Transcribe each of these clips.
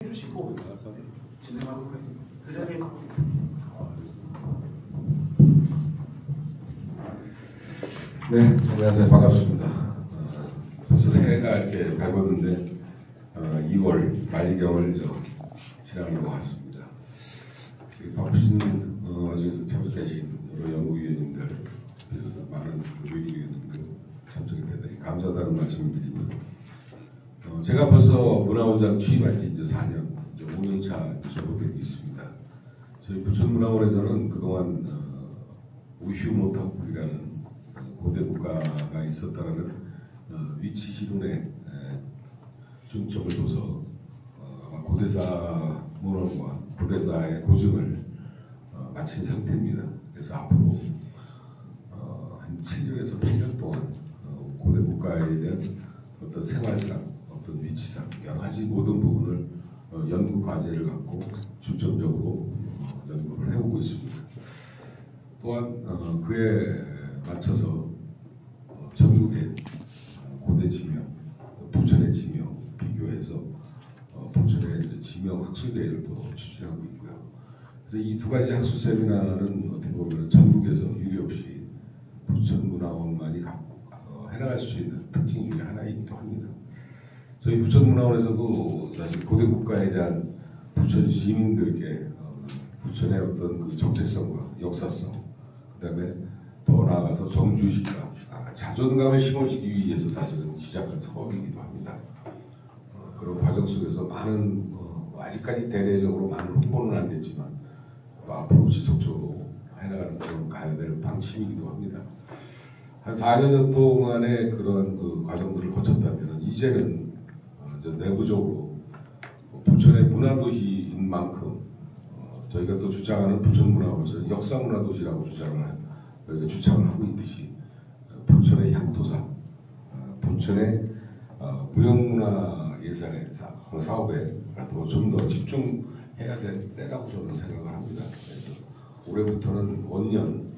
해주시고 진행하도록 하겠습니다. 그 자리에 네, 안녕하세요. 반갑습니다. 벌써 새해가 이렇게 밝았는데 2월 말경을 지나는 것 같습니다. 바쁘신 와중에서 참석하신 여러 연구위원님들, 그래서 많은 조직위원님들 참석이 대단히 감사하다는 말씀을 드리고요. 제가 벌써 문화원장 취임한 지 이제 4년, 이제 5년차 접어들고 있습니다. 저희 부천문화원에서는 그동안 우휴모탑이라는 고대 국가가 있었다는 위치 실현에 중점을 둬서 고대사 문헌과 고대사의 고증을 마친 상태입니다. 그래서 앞으로 한 7년에서 8년 동안 고대 국가에 대한 어떤 생활상, 어떤 위치상 여러 가지 모든 부분을 연구 과제를 갖고 중점적으로 연구를 해오고 있습니다. 또한 그에 맞춰서 전국의 고대 지명, 부천의 지명 비교해서 부천의 지명 학술대회를 또 추진하고 있고요. 그래서 이 두 가지 학술 세미나는 어떻게 보면 전국에서 유례 없이 부천문화원만이 해나갈 수 있는 특징 중에 하나이기도 합니다. 저희 부천문화원에서도 사실 고대 국가에 대한 부천 시민들께 부천의 어떤 그 정체성과 역사성, 그다음에 더 나아가서 정주의식과 자존감을 심어주기 위해서 사실은 시작한 사업이기도 합니다. 그런 과정 속에서 많은 아직까지 대내적으로 많은 홍보는 안 됐지만 앞으로 지속적으로 해나가는 그런 가야 될 방침이기도 합니다. 한 4년 동안의 그런 그 과정들을 거쳤다면 이제는 내부적으로 부천의 문화도시인 만큼 저희가 또 주장하는 부천문화원에서 역사문화도시라고 저희가 주창을 하고 있듯이 부천의 향토사, 부천의 무형문화 예산의 사업에 좀 더 집중해야 될 때라고 저는 생각을 합니다. 그래서 올해부터는 원년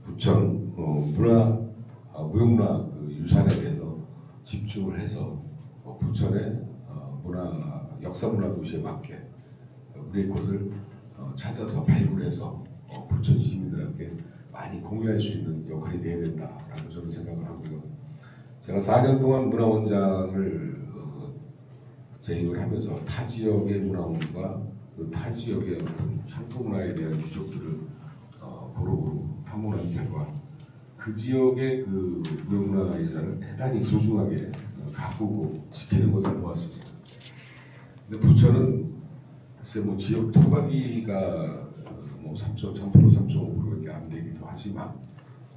부천 무형문화 그 유산에 대해서 집중을 해서 부천의 역사문화도시에 맞게 우리의 곳을 찾아서 발굴해서 부천 시민들한테 많이 공유할 수 있는 역할이 돼야 된다라고 저는 생각을 하고요. 제가 4년 동안 문화원장을 재임을 하면서 타 지역의 문화원과 그 타 지역의 어떤 향토 문화에 대한 유적들을 고루 탐문한 결과 그 지역의 그 무형문화 예산을 대단히 소중하게 가꾸고 지키는 것을 보았습니다. 근데 부천은 글쎄 뭐 지역 토박이가 3.5%밖에 안 되기도 하지만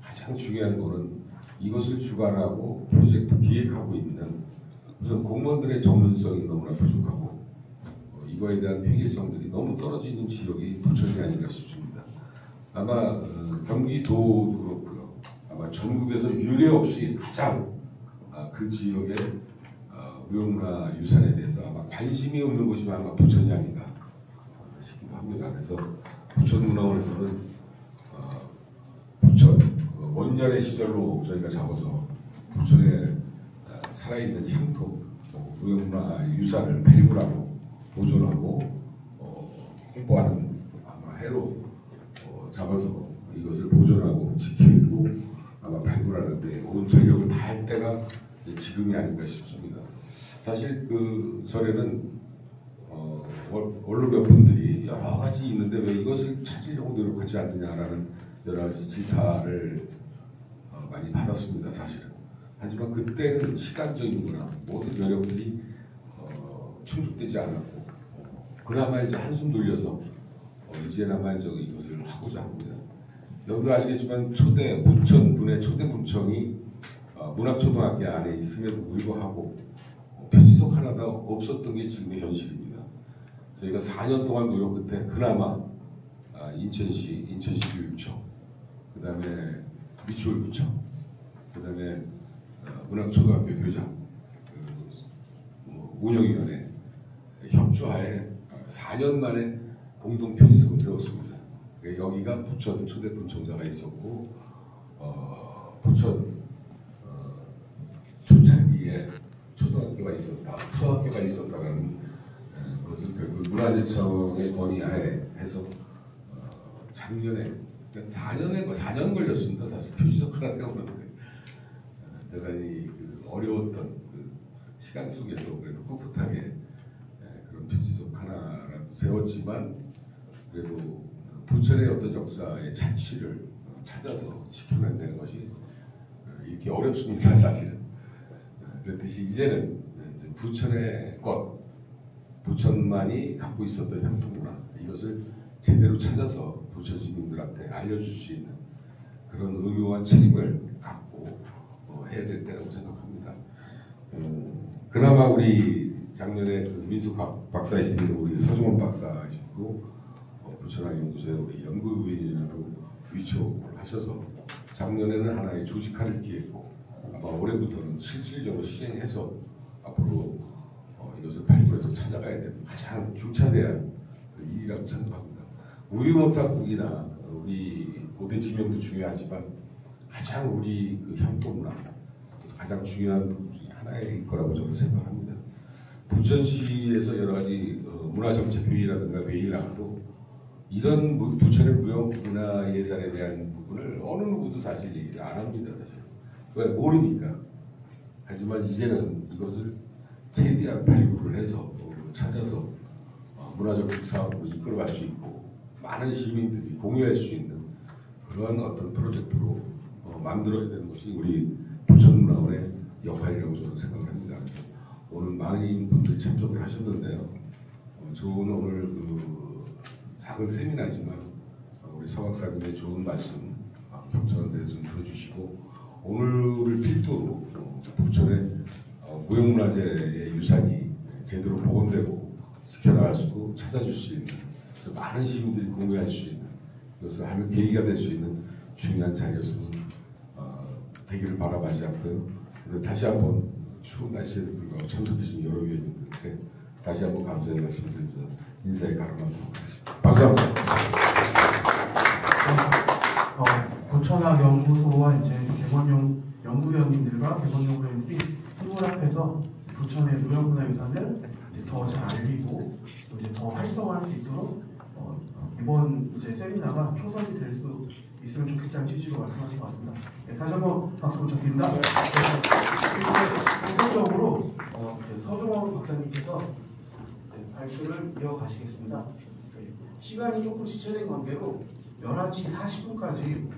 가장 중요한 거는 이것을 주관하고 프로젝트 기획하고 있는 우선 공무원들의 전문성이 너무나 부족하고 이거에 대한 폐기성들이 너무 떨어지는 지역이 부천이 아닌가 싶습니다. 아마 경기도도 그렇고요. 아마 전국에서 유례 없이 가장 그 지역의 무형문화 유산에 대해서 아마 관심이 없는 곳이 아마 부천이 아닌가 싶기도 합니다. 그래서 부천문화원에서는 부천 원년의 시절로 저희가 잡아서 부천에 살아있는 향토 무형문화 유산을 발굴하고 보존하고 홍보하는 아마 해로 잡아서 이것을 보존하고 지키고 아마 발굴하는데 온 전력을 다할 때가 지금이 아닌가 싶습니다. 사실 그 전에는 언론 몇 분들이 여러 가지 있는데 왜 이것을 찾으려고 노력하지 않느냐라는 여러 가지 질타를 많이 받았습니다. 사실은. 하지만 그때는 시간적인 거나 모든 노력들이 충족되지 않았고 그나마 이제 한숨 돌려서 이제나마 이것을 하고자 합니다. 여러분도 아시겠지만 부천군의 초대군청이 문학초등학교 안에 있음에도 불구하고 표지석 하나도 없었던 게 지금의 현실입니다. 저희가 4년 동안 노력 끝에 그나마 인천시 교육청, 그 다음에 미추홀구청, 그 다음에 문학초등학교 교장, 운영위원회 협조하에 4년 만에 공동 표지석을 세웠습니다. 여기가 부천 초대군청사가 있었고 부천 초창기에 초등학교가 있었다, 소학교가 있었다라는 그것은 결국 문화재청의 건의하에 해서 작년에 4년 걸렸습니다. 사실 표지석 하나 세우는데 대단히 어려웠던 그 시간 속에서 그래도 꿋꿋하게 그런 표지석 하나라도 세웠지만 그래도 부천의 어떤 역사의 자취를 찾아서 지켜낸다는 것이 이렇게 어렵습니다. 사실은. 그렇듯이 이제는 부천의 것, 부천만이 갖고 있었던 향토문화 이것을 제대로 찾아서 부천 시민들한테 알려줄 수 있는 그런 의무와 책임을 갖고 해야 될 때라고 생각합니다. 그나마 우리 작년에 그 민속학 박사이신 우리 서종원 박사이시고 부천학연구소의 우리 연구위원으로 위촉을 하셔서 작년에는 하나의 조직화를 기획했고 아마 올해부터는 실질적으로 시행해서 앞으로 이것을 발굴해서 찾아가야 되는 가장 중차대한 일이라고 생각합니다. 우유모탁국이나 우리 고대 지명도 중요하지만 가장 우리 그 향토문화 가장 중요한 부분 중에 하나일 거라고 저는 생각합니다. 부천시에서 여러 가지 문화정책회의라든가 회의를 나가도 이런 부천의 무형문화예산에 대한 부분을 어느 누구도 사실 얘기를 안 합니다. 사실 왜 모르니까. 하지만 이제는 이것을 최대한 발굴을 해서 찾아서 문화적 사업으로 이끌어갈 수 있고 많은 시민들이 공유할 수 있는 그런 어떤 프로젝트로 만들어야 되는 것이 우리 부천문화원의 역할이라고 저는 생각합니다. 오늘 많은 분들이 참석을 하셨는데요. 좋은 오늘 그 작은 세미나지만 우리 서 박사님의 좋은 말씀 경청해서 좀 들어주시고 오늘을 필두로 부천의 무형문화재의 유산이 제대로 복원되고 지켜나갈 수 있고 찾아줄 수 있는 많은 시민들이 공유할 수 있는 이것을 하면 계기가 될 수 있는 중요한 자리였으면 되기를 바라마지 않고요. 다시 한번 추운 날씨에도 불구하고 참석해주신 여러 위원님들께 다시 한번 감사의 말씀을 드리면서 인사에 가름하도록 하겠습니다. 감사합니다. 부천학연구소와 이제 개원용 연구위원님들과 개원 연구위원들이 협업해서 부천의 무형문화유산을 더 잘 알리고 이제 더 활성화할 수 있도록 이번 이제 세미나가 초선이 될 수 있으면 좋겠다는 취지로 말씀하신 것 같습니다. 네, 다시 한번 박수 부탁드립니다. 본격적으로 서종원 박사님께서 발표를 이어가시겠습니다. 시간이 조금 지체된 관계로 11시 40분까지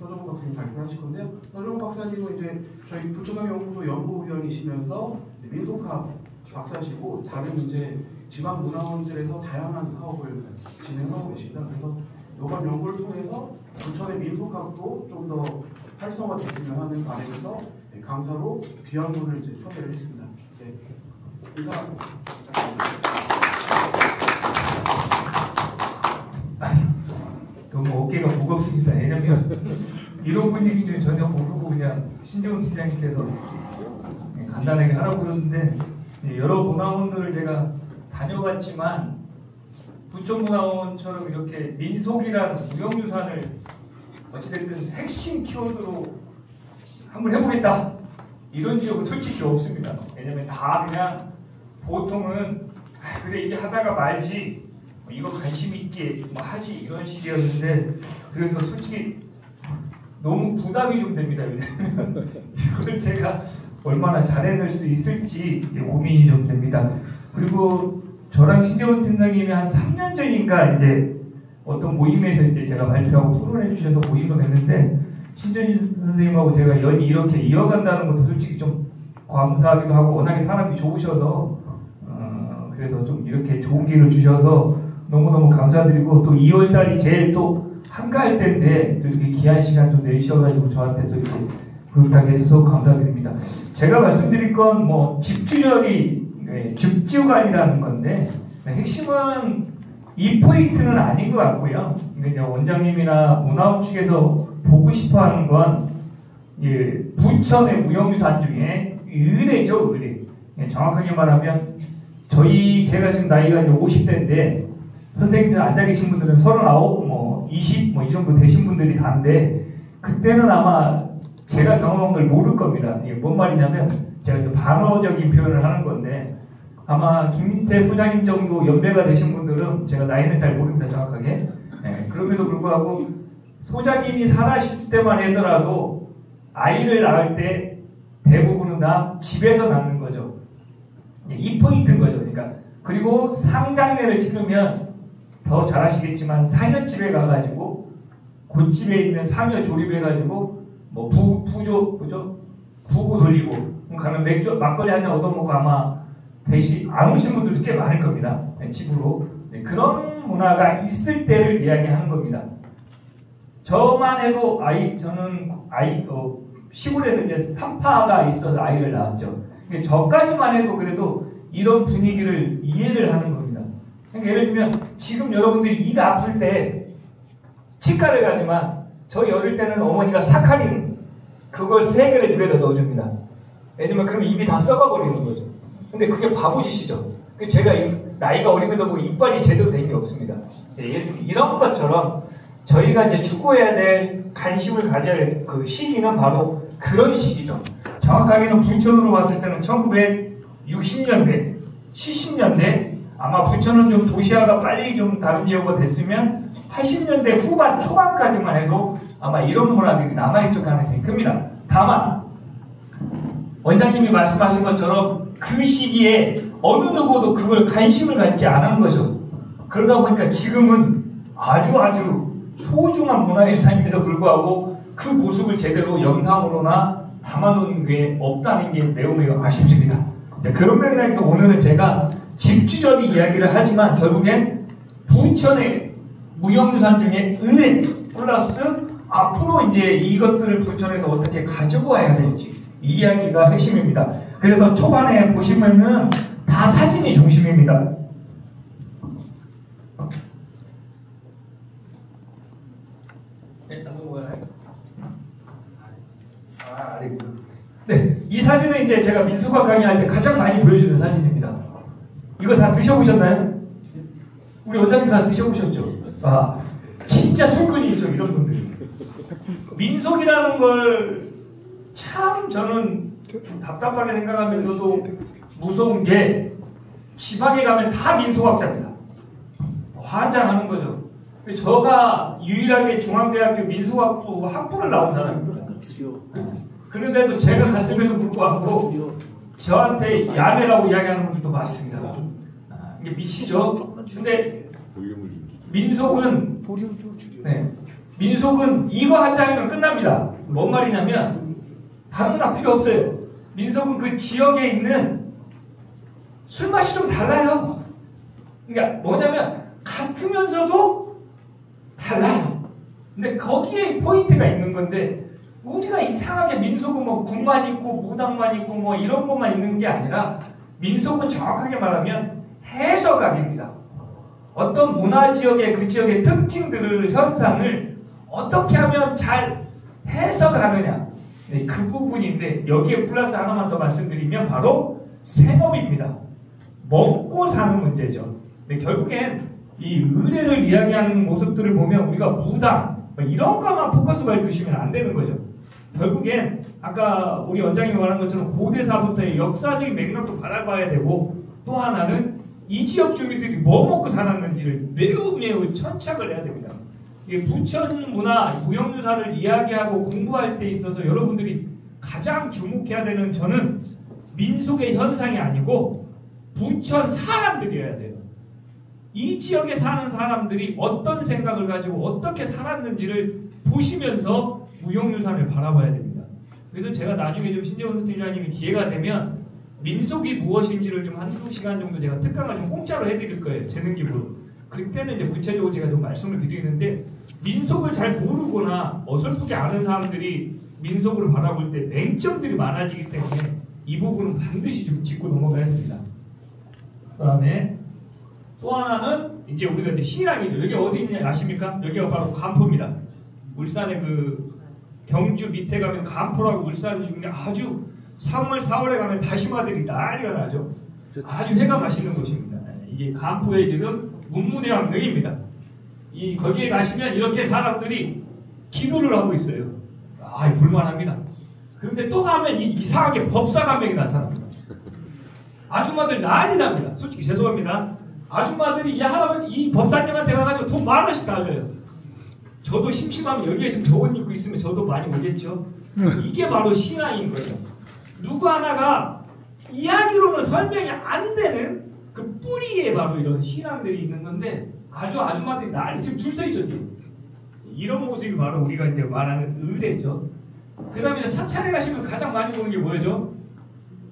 서종원 박사님 발표하실 건데요. 서종원 박사님은 이제 저희 부천학연구소 연구위원이시면서 민속학 박사시고 다른 이제 지방 문화원들에서 다양한 사업을 진행하고 계십니다. 그래서 이번 연구를 통해서 부천의 민속학도 좀 더 활성화됐으면 하는 바람에서 강사로 귀한 분을 이제 섭외를 했습니다. 네. 인사 너무 어깨가 무겁습니다. 왜냐면 이런 분위기 중 전혀 모르고 그냥 신정훈 팀장님께서 간단하게 하라고 그러는데 여러 문화원들을 제가 다녀봤지만 부천문화원처럼 이렇게 민속이라는 무형유산을 어찌됐든 핵심 키워드로 한번 해보겠다 이런 지역은 솔직히 없습니다. 왜냐면 다 그냥 보통은 그래 이게 하다가 말지 이거 관심 있게 뭐 하지 이런 식이었는데 그래서 솔직히 너무 부담이 좀 됩니다. 왜냐면 이걸 제가 얼마나 잘해낼 수 있을지 고민이 좀 됩니다. 그리고 저랑 신재원 팀장님이 한 3년 전인가 이제 어떤 모임에서 이제 제가 발표하고 토론해 주셔서 모임을 했는데 신재원 선생님하고 제가 연이 이렇게 이어간다는 것도 솔직히 좀 감사하기도 하고 워낙에 사람이 좋으셔서 그래서 좀 이렇게 좋은 기회를 주셔서 너무너무 감사드리고 또 2월달이 제일 또 한가할 때인데 또 이렇게 귀한 시간 좀 내주셔가지고 저한테 또 이렇게 부탁해 주셔서 감사드립니다. 제가 말씀드릴 건 뭐 집주절이 죽지관이라는 건데 핵심은 이 포인트는 아닌 것 같고요. 그러니까 원장님이나 문화원 측에서 보고 싶어하는 건 부천의 무형유산 중에 의례죠, 의례. 정확하게 말하면 제가 지금 나이가 이제 50대인데 선생님들 앉아 계신 분들은 39, 20 이 정도 되신 분들이 다인데 그때는 아마 제가 경험한 걸 모를 겁니다. 이게 뭔 말이냐면 제가 좀 반어적인 표현을 하는 건데 아마 김민태 소장님 정도 연배가 되신 분들은 제가 나이는 잘 모릅니다 정확하게. 네, 그럼에도 불구하고 소장님이 살아실 때만 하더라도 아이를 낳을 때 대부분은 다 집에서 낳는 거죠. 이 포인트인 거죠. 그러니까 그리고 상장례를 치르면 더 잘 아시겠지만 상여집에 가가지고 곶집에 있는 상여 조립해가지고 뭐 부고 돌리고 가면 맥주 막걸리 한 잔 얻어먹고 아마 대신 안 오신 분들도 꽤 많을 겁니다. 네, 집으로. 네, 그런 문화가 있을 때를 이야기하는 겁니다. 저만 해도 저는 시골에서 이제 산파가 있어서 아이를 낳았죠. 그러니까 저까지만 해도 그래도 이런 분위기를 이해를 하는 겁니다. 그러니까 예를 들면 지금 여러분들이 입이 아플 때 치과를 가지만 저희 어릴 때는 어머니가 사카린 그걸 3개를 입에다 넣어줍니다. 왜냐면 그러면 입이 다 썩어버리는 거죠. 근데 그게 바보짓이죠. 제가 나이가 어림에도 보고 이빨이 제대로 된 게 없습니다. 이런 것처럼 저희가 이제 추구해야 될 관심을 가져야 할 그 시기는 바로 그런 시기죠. 정확하게는 부천으로 봤을 때는 1960년대, 70년대 아마 부천은 좀 도시화가 빨리 좀 다른 지역으로 됐으면 80년대 후반 초반까지만 해도 아마 이런 문화들이 남아있을 가능성이 큽니다. 다만 원장님이 말씀하신 것처럼 그 시기에 어느 누구도 그걸 관심을 갖지 않은 거죠. 그러다 보니까 지금은 아주 소중한 문화유산임에도 불구하고 그 모습을 제대로 영상으로나 담아놓은 게 없다는 게 매우 아쉽습니다. 그런 맥락에서 오늘은 제가 집주저리 이야기를 하지만 결국엔 부천의 무형유산 중에 의뢰 플러스 앞으로 이제 이것들을 부천에서 어떻게 가지고 와야 될지 이 이야기가 핵심입니다. 그래서 초반에 보시면은 다 사진이 중심입니다. 네, 이 사진은 이제 제가 민속학 강의할 때 가장 많이 보여주는 사진입니다. 이거 다 드셔보셨나요? 우리 원장님 다 드셔보셨죠? 아, 진짜 술꾼이죠, 이런 분들이. 민속이라는 걸 참 저는 답답하게 생각하면서도 무서운 게 지방에 가면 다 민속학자입니다. 환장하는 거죠. 저가 유일하게 중앙대학교 민속학부 학부를 나온 사람입니다. 그런데도 제가 갔음에도 불구하고 저한테 야매라고 이야기하는 분들도 많습니다. 이게 미치죠. 근데 민속은 민속은 이거 한 장이면 끝납니다. 뭔 말이냐면 다른 건 다 필요 없어요. 민속은 그 지역에 있는 술맛이 좀 달라요. 그러니까 뭐냐면 같으면서도 달라요. 근데 거기에 포인트가 있는 건데 우리가 이상하게 민속은 뭐 국만 있고 무당만 있고 뭐 이런 것만 있는 게 아니라 민속은 정확하게 말하면 해석학입니다. 어떤 문화지역의 그 지역의 특징들을 현상을 어떻게 하면 잘 해석하느냐 네, 그 부분인데 여기에 플러스 하나만 더 말씀드리면 바로 생업입니다. 먹고 사는 문제죠. 근데 결국엔 이 의례를 이야기하는 모습들을 보면 우리가 무당 이런 것만 포커스를 두시면 안 되는 거죠. 결국엔 아까 우리 원장님이 말한 것처럼 고대사부터의 역사적인 맥락도 바라봐야 되고 또 하나는 이 지역 주민들이 뭐 먹고 살았는지를 매우 천착을 해야 됩니다. 부천 문화, 무형유산을 이야기하고 공부할 때 있어서 여러분들이 가장 주목해야 되는 저는 민속의 현상이 아니고 부천 사람들이어야 돼요. 이 지역에 사는 사람들이 어떤 생각을 가지고 어떻게 살았는지를 보시면서 무형유산을 바라봐야 됩니다. 그래서 제가 나중에 좀 신재원 팀장님이 기회가 되면 민속이 무엇인지를 좀 한두 시간 정도 제가 특강을 좀 공짜로 해드릴 거예요. 재능기부로. 그때는 이제 구체적으로 제가 좀 말씀을 드리는데 민속을 잘 모르거나 어설프게 아는 사람들이 민속을 바라볼 때 맹점들이 많아지기 때문에 이 부분은 반드시 좀 짚고 넘어가야 됩니다. 그 다음에 또 하나는 이제 우리가 이제 신앙이죠. 여기 어디 있냐 아십니까? 여기가 바로 간포입니다. 울산의 그 경주 밑에 가면 간포라고 울산 중에 아주 3월, 4월에 가면 다시마들이 난리가 나죠. 아주 회가 맛있는 곳입니다. 이게 간포의 지금 문무대왕릉입니다. 거기에 가시면 이렇게 사람들이 기도를 하고 있어요. 볼만합니다. 그런데 또 가면 이상하게 법사가명이 나타납니다. 아줌마들 난리 납니다. 솔직히 죄송합니다. 아줌마들이 이 법사님한테 가가지고 돈 10,000원씩 다 줘요. 저도 심심하면 여기에 지금 겨옷 입고 있으면 저도 많이 오겠죠. 이게 바로 신앙인 거예요. 누구 하나가 이야기로는 설명이 안 되는 그 뿌리에 바로 이런 신앙들이 있는 건데 아줌마들이 난리 지금 줄 서 있죠. 이런 모습이 바로 우리가 이제 말하는 의례죠. 그 다음에 사찰에 가시면 가장 많이 보는 게 뭐죠?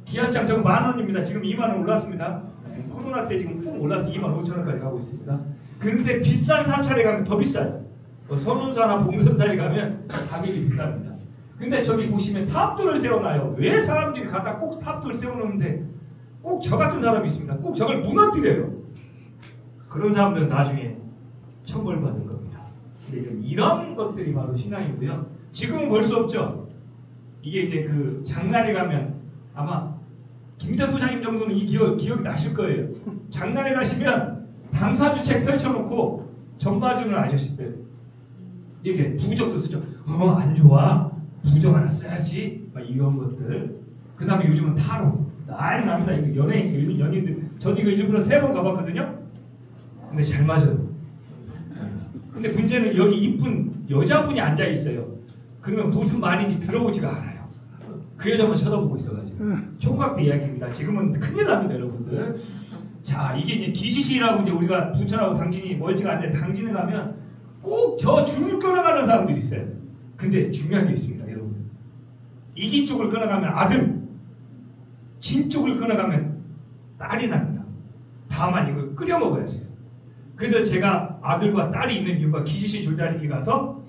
기아장 저거 10,000원입니다. 지금 20,000원 올랐습니다. 코로나 때 지금 푹 올라서 25,000원까지 가고 있습니다. 근데 비싼 사찰에 가면 더 비싸요. 선운사나 봉선사에 가면 가격이 비쌉니다. 근데 저기 보시면 탑돌을 세워놔요. 왜 사람들이 갖다 꼭 탑돌 세워놓는데 꼭 저 같은 사람이 있습니다. 꼭 저걸 무너뜨려요. 그런 사람들은 나중에 처벌받는 겁니다. 이런 것들이 바로 신앙이고요. 지금은 볼 수 없죠. 이게 이제 그 장날에 가면 아마 김기태 부장님 정도는 이 기억이 나실 거예요. 장날에 가시면 당사주책 펼쳐놓고 전봐주는 아저씨들 이렇게 부적도 쓰죠. 안 좋아. 부적 하나 써야지. 막 이런 것들. 그 다음에 요즘은 타로. 난리 납니다. 이거 연예인들. 전 이거 일부러 3번 가봤거든요. 근데 잘 맞아요. 근데 문제는 여기 이쁜 여자분이 앉아있어요. 그러면 무슨 말인지 들어보지가 않아요. 그 여자만 쳐다보고 있어가지고. 총각 때 이야기입니다. 지금은 큰일 납니다, 여러분들. 자, 이게 이제 기시시라고 이제 우리가 부천하고 당진이 멀지가 않는데 당진에 가면 꼭 저 줄 끊어가는 사람들이 있어요. 근데 중요한 게 있습니다, 여러분. 이기 쪽을 끊어가면 아들, 진 쪽을 끊어가면 딸이 납니다. 다만 이걸 끓여 먹어야 돼요. 그래서 제가 아들과 딸이 있는 이유가 기시시 줄다리기 가서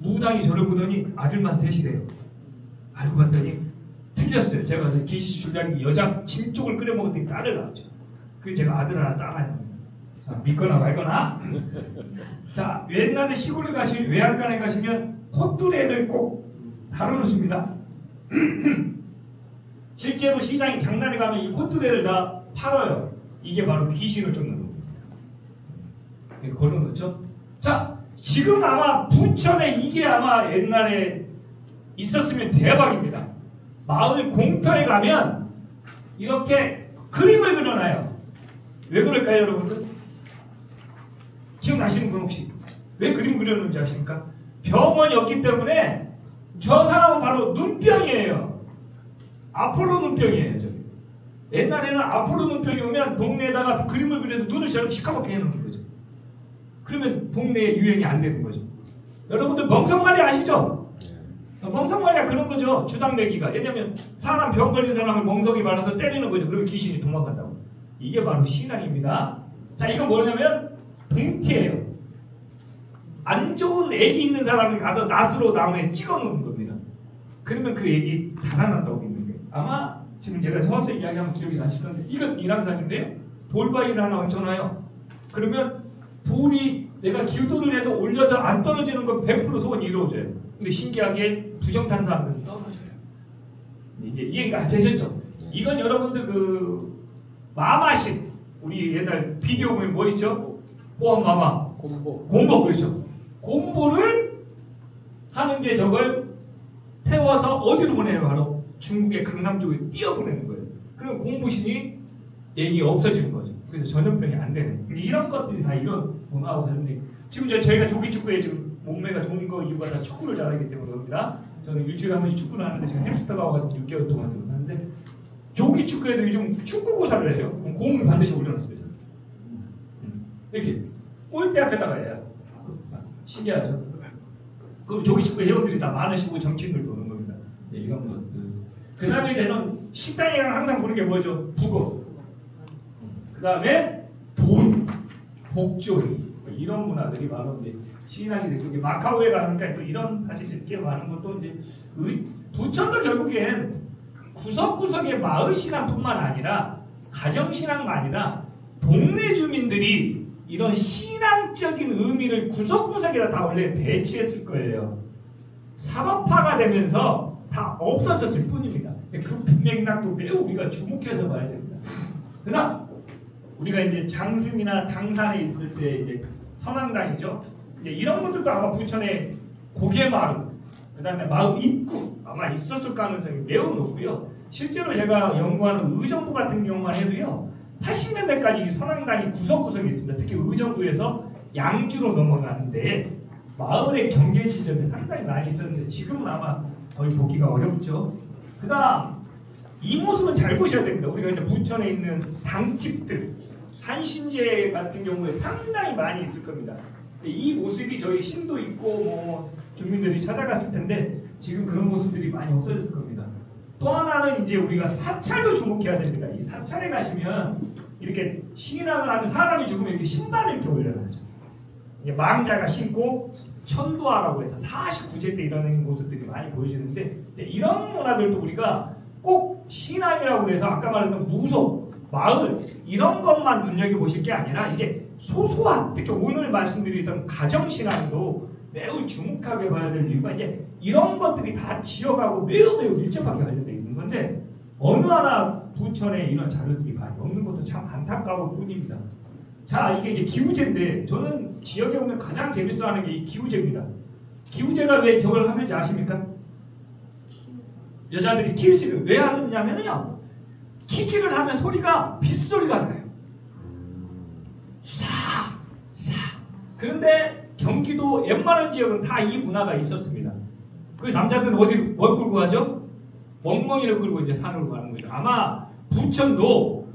무당이 저를 보더니 아들만 셋이래요. 알고 봤더니 틀렸어요. 제가 기시시 줄다리기 여자 진 쪽을 끓여 먹었더니 딸을 낳았죠. 그래서 제가 아들 하나 딸 하나 믿거나 말거나. 자, 옛날에 시골에 가시면 외양간에 가시면 콧두레를 꼭 다뤄놓습니다. 실제로 시장에 장난에 가면 이 콧두레를 다 팔아요. 이게 바로 귀신을 쫓는 겁니다. 걸어놓죠. 자, 지금 아마 부천에 이게 아마 옛날에 있었으면 대박입니다. 마을 공터에 가면 이렇게 그림을 그려놔요. 왜 그럴까요, 여러분들? 기억나시는 분 혹시? 왜 그림 그려놓는지 아십니까? 병원이 없기 때문에 저 사람은 바로 눈병이에요. 아폴로 눈병이에요. 저기. 옛날에는 아폴로 눈병이 오면 동네에다가 그림을 그려서 눈을 저렇게 시커멓게 해놓는 거죠. 그러면 동네에 유행이 안 되는 거죠. 여러분들 멍석마리 아시죠? 멍석마리가 그런 거죠. 주당매기가. 왜냐면 사람 병 걸린 사람을 멍석이 말아서 때리는 거죠. 그러면 귀신이 도망간다고. 이게 바로 신앙입니다. 자, 이건 뭐냐면 동티예요. 안 좋은 애기 있는 사람이 가서 낫으로 나무에 찍어 놓는 겁니다. 그러면 그 애기 달아난다고 믿는 거예요. 아마 지금 제가 서울서 이야기하면 기억이 나실 건데 이건 인왕산인데요. 돌바위를 하나 얹혀놔요. 그러면 돌이 내가 기도를 해서 올려서 안 떨어지는 건 100% 소원이 이루어져요. 근데 신기하게 부정탄 사람들은 떨어져요. 이게 이해가 되셨죠? 이건 여러분들 그 마마신 우리 옛날 비디오 보면 뭐 있죠? 호암마마 곰보 그렇죠? 곰보를 하는 게 저걸 태워서 어디로 보내요? 바로 중국의 강남 쪽에 띄어보내는 거예요. 그럼 곰보신이 얘기가 없어지는 거죠. 그래서 전염병이 안 되는 이런 것들이 다 이런 문화하고 다른데 지금 저희가 조기축구에 지금 몸매가 좋은 거 이유가 다 축구를 잘하기 때문에 그럽니다. 저는 일주일에 한 번씩 축구를 하는데 지금 햄스터가 와가지고 6개월 동안 하는데 조기축구에도 요즘 축구고사를 해요. 그럼 공을 반드시 올려놨습니다. 이렇게 골대 앞에다가 해요. 신기하죠? 그럼 조기축구 회원들이 다 많으시고 정치인들도 오는 겁니다. 네, 이런 것들. 그 다음에 저는 식당에 가면 항상 보는 게 뭐죠? 북어. 그 다음에 돈, 복조리 이런 문화들이 바로 이제 신앙이 되고 마카오에 가니까 또 이런 사실 꽤 많은 것도 이제 부천도 결국엔 구석구석의 마을 신앙뿐만 아니라 가정 신앙만 아니라 동네 주민들이 이런 신앙적인 의미를 구석구석에다 다 원래 배치했을 거예요. 산업화가 되면서 다 없어졌을 뿐입니다. 그 맥락도 매우 우리가 주목해서 봐야 됩니다. 그다음 우리가 이제 장승이나 당산에 있을 때 이제 선앙당이죠. 이제 이런 것들도 아마 부천의 고개마루 그 다음에 마을 입구 아마 있었을 가능성이 매우 높고요. 실제로 제가 연구하는 의정부 같은 경우만 해도요. 80년대까지 선앙당이 구석구석에 있습니다. 특히 의정부에서 양주로 넘어가는데 마을의 경계 지점이 상당히 많이 있었는데 지금은 아마 거의 보기가 어렵죠. 그 다음 이 모습은 잘 보셔야 됩니다. 우리가 이제 부천에 있는 당집들 산신제 같은 경우에 상당히 많이 있을 겁니다. 이 모습이 저희 신도 있고 뭐 주민들이 찾아갔을 텐데 지금 그런 모습들이 많이 없어졌을 겁니다. 또 하나는 이제 우리가 사찰도 주목해야 됩니다. 이 사찰에 가시면 이렇게 신앙을 하는 사람이 죽으면 이렇게 신발을 이렇게 올려놔죠. 망자가 신고 천도하라고 해서 49제 때 일어나는 모습들이 많이 보여지는데 이런 문화들도 우리가 꼭 신앙이라고 해서 아까 말했던 무속, 마을 이런 것만 눈여겨보실 게 아니라 이제 소소한 특히 오늘 말씀드리던 가정신앙도 매우 주목하게 봐야 될 이유가 이제 이런 것들이 다 지어가고 매우 밀접하게 관련되어 있는 건데 어느 하나 부천에 이런 자료들이 많이 없는 것도 참 안타까울 뿐입니다. 자, 이게 이제 기우제인데 저는 지역에 오면 가장 재밌어하는 게 이 기우제입니다. 기우제가 왜 저걸 하는지 아십니까? 여자들이 키즈를 왜 하느냐면요, 키즈를 하면 소리가 빗소리가 나요. 싹. 그런데 경기도 웬만한 지역은 다 이 문화가 있었습니다. 그 남자들은 뭘 끌고 가죠? 멍멍이를 끌고 이제 산으로 가는 거죠. 아마 부천도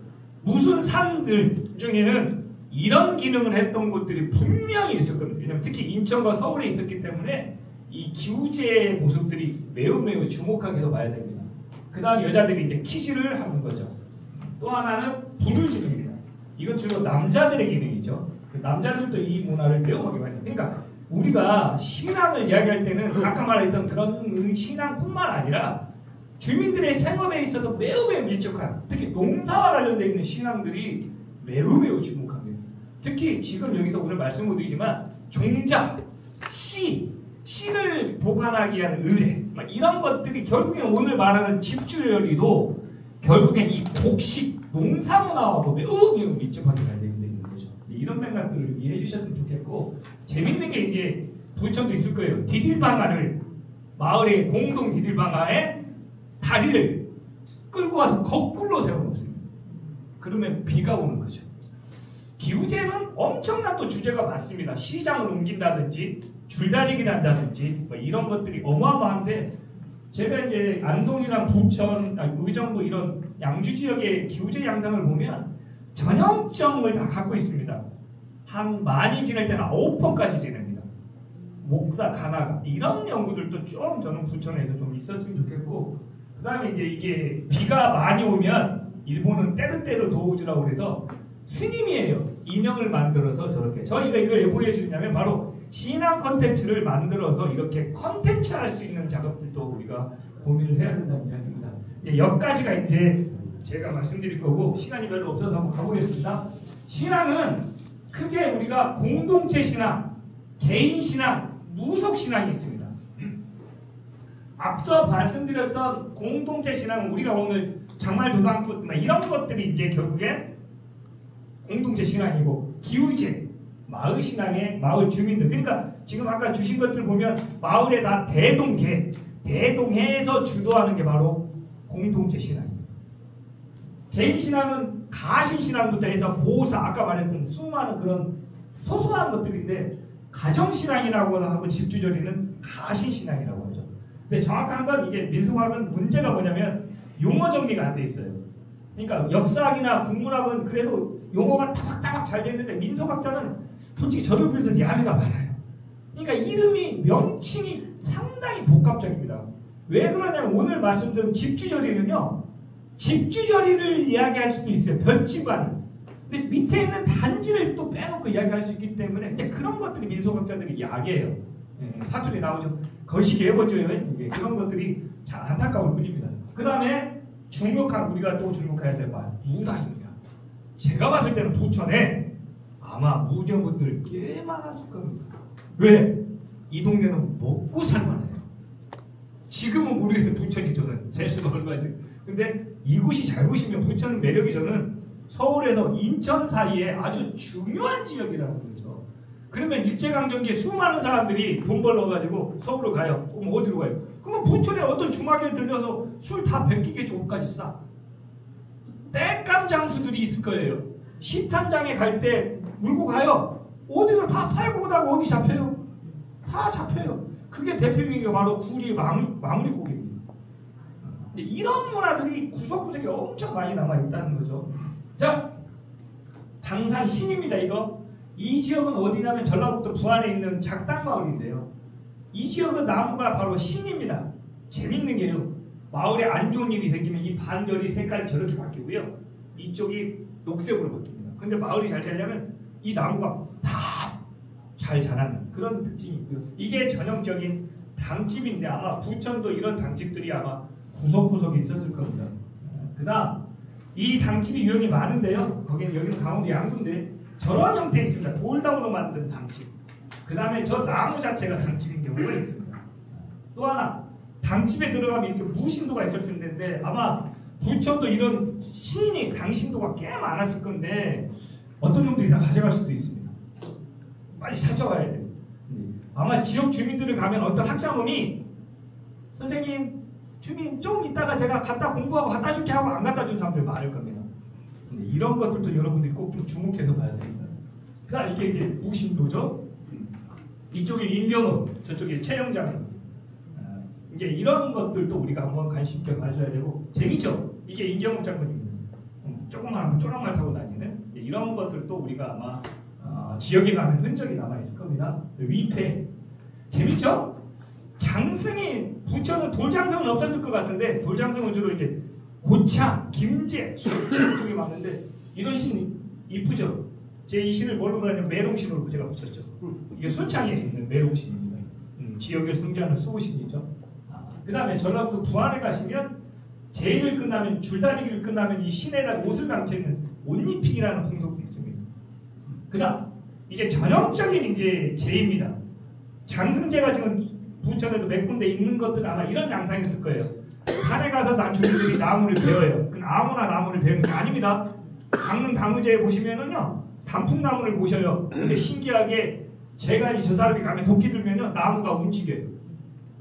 무슨 산들 중에는 이런 기능을 했던 곳들이 분명히 있을 겁니다. 왜냐하면 특히 인천과 서울에 있었기 때문에 이 기우제의 모습들이 매우 주목하게 해서 봐야 됩니다. 그 다음 여자들이 이제 키즈를 하는 거죠. 또 하나는 불을 지릅니다. 이건 주로 남자들의 기능이죠. 남자들도 이 문화를 매우 하게 많이. 그러니까 우리가 신앙을 이야기할 때는 아까 말했던 그런 신앙뿐만 아니라 주민들의 생업에 있어서 매우 밀접한 특히 농사와 관련되어 있는 신앙들이 매우 주목합니다. 특히 지금 여기서 오늘 말씀 못 드리지만 종자, 씨를 보관하기 위한 의뢰 이런 것들이 결국엔 오늘 말하는 집주열이도 결국엔 이 곡식 농사문화하고 매우 밀접하게 관련되어 있는 거죠. 이런 맥락들을 이해해 주셨으면 좋겠고 재밌는 게 이제 부천도 있을 거예요. 디딜방아를 마을의 공동 디딜방아에 다리를 끌고 와서 거꾸로 세워놓습니다. 그러면 비가 오는 거죠. 기우제는 엄청난 또 주제가 많습니다. 시장을 옮긴다든지 줄다리기를 한다든지 이런 것들이 어마어마한데 제가 이제 안동이랑 부천, 의정부 이런 양주 지역의 기우제 양상을 보면 전형점을 다 갖고 있습니다. 한 많이 지낼 때는 9번까지 지냅니다. 목사, 가나가 이런 연구들도 좀 저는 부천에서 좀 있었으면 좋겠고 그 다음에 이제 이게 비가 많이 오면 일본은 때르때르 도우즈라고 그래서 스님이에요. 인형을 만들어서 저렇게 저희가 이걸 왜 보여주냐면 바로 신앙 컨텐츠를 만들어서 이렇게 컨텐츠 할 수 있는 작업들도 우리가 고민을 해야 된다는 이야기입니다. 여기까지가 이제 제가 말씀드릴 거고 시간이 별로 없어서 한번 가보겠습니다. 신앙은 크게 우리가 공동체 신앙, 개인 신앙, 무속 신앙이 있습니다. 앞서 말씀드렸던 공동체 신앙은 우리가 오늘 장말도당꾼 이런 것들이 이제 결국엔 공동체 신앙이고 기우제, 마을 신앙의 마을 주민들 그러니까 지금 아까 주신 것들 보면 마을에 다 대동해에서 주도하는 게 바로 공동체 신앙입니다. 개인 신앙은 가신 신앙부터 해서 보호사 아까 말했던 수많은 그런 소소한 것들인데 가정 신앙이라고 하고 집주절이는 가신 신앙이라고 하죠. 근데 정확한 건 이게 민속학은 문제가 뭐냐면 용어 정리가 안 돼 있어요. 그러니까 역사학이나 국문학은 그래도 용어가 따박따박 잘 돼 있는데 민속학자는 솔직히 저를 비해서 야매가 많아요. 그러니까 이름이 명칭이 상당히 복합적입니다. 왜 그러냐면 오늘 말씀드린 집주절이는요. 집주절이를 이야기할 수도 있어요. 볕집안. 근데 밑에 있는 단지를 또 빼놓고 이야기할 수 있기 때문에 근데 그런 것들이 민속학자들이 야기해요. 사투리 나오죠. 거시기 해보죠. 그런 것들이 잘 안타까울 뿐입니다. 그 다음에 우리가 또 주목해야 될 바 무당입니다. 제가 봤을 때는 부천에 아마 무정분들 꽤 많았을 겁니다. 왜? 이 동네는 먹고 살만해요. 지금은 모르겠어요. 부천이 저는 제수가 얼마인지. 근데 이곳이 잘 보시면 부천 매력이 저는 서울에서 인천 사이에 아주 중요한 지역이라는 거죠. 그러면 일제강점기에 수많은 사람들이 돈 벌러가지고 서울로 가요. 그럼 어디로 가요? 그러면 부천에 어떤 중학교에 들려서 술 다 베끼게 조금까지 싸. 땔감 장수들이 있을 거예요. 식탄장에 갈 때 물고 가요. 어디로 다 팔고 오다가 어디 잡혀요? 다 잡혀요. 그게 대표적인 바로 구리 마무리고개입니다. 이런 문화들이 구석구석에 엄청 많이 남아있다는 거죠. 자, 당산 신입니다. 이거. 이 지역은 어디냐면 전라북도 부안에 있는 작당마을인데요. 이 지역은 나무가 바로 신입니다. 재밌는 게요. 마을에 안 좋은 일이 생기면 이 반절이 색깔이 저렇게 바뀌고요. 이쪽이 녹색으로 바뀝니다. 근데 마을이 잘 되려면 이 나무가 다 잘 자라는 그런 특징이 있고요. 이게 전형적인 당집인데 아마 부천도 이런 당집들이 아마 구석구석에 있었을 겁니다. 그 다음 이 당집이 유형이 많은데요. 여기는 강원도 양구인데 저런 형태에 있습니다. 돌담으로 만든 당집. 그 다음에 저 나무 자체가 당집인 경우가 있습니다. 또 하나 당집에 들어가면 이렇게 무신도가 있을 수 있는데 아마 부천도 이런 신이 당신도가 꽤 많았을 건데 어떤 놈들이 다 가져갈 수도 있습니다. 빨리 찾아와야 돼요. 아마 지역 주민들을 가면 어떤 학자분이 선생님 주민 좀 이따가 제가 갖다 공부하고 갖다 줄게 하고 안 갖다 준 사람들 많을 겁니다. 근데 이런 것들도 여러분들이 꼭 좀 주목해서 봐야 됩니다. 그다음 이게 무신도죠. 이쪽에 임경읍, 저쪽에 최영장. 이게 이런 것들도 우리가 한번 관심 있게 봐줘야 되고 재밌죠? 이게 임경읍 장군입니다. 조그만 쪼랑말 타고 다니는 이런 것들도 우리가 아마 지역에 가면 흔적이 남아있을 겁니다. 위패 재밌죠? 장승이 부천은 돌장성은 없었을 것 같은데 돌장성은 주로 이제 고창, 김제, 수천 쪽에 많은데 이런 신 이쁘죠? 제 이 신을 뭘로 보냐면 메롱신으로 제가 붙였죠. 이게 순창에 있는 메롱신입니다. 지역에 승자는 수호신이죠. 그 다음에 전라도 부안에 가시면 제의를 끝나면 줄다리기를 끝나면 이 신에다 옷을 감춰있는 옷입히기라는 풍속도 있습니다. 그 다음 이제 전형적인 이제 제입니다. 장승제가 지금 부천에도 몇 군데 있는 것들 아마 이런 양상이 있을 거예요. 산에 가서 주민들이 나무를 베어요. 그건 아무나 나무를 베는 게 아닙니다. 강릉 다무제에 보시면은요 단풍나무를 보셔요. 근데 신기하게 제가 저 사람이 가면 도끼 들면요 나무가 움직여요.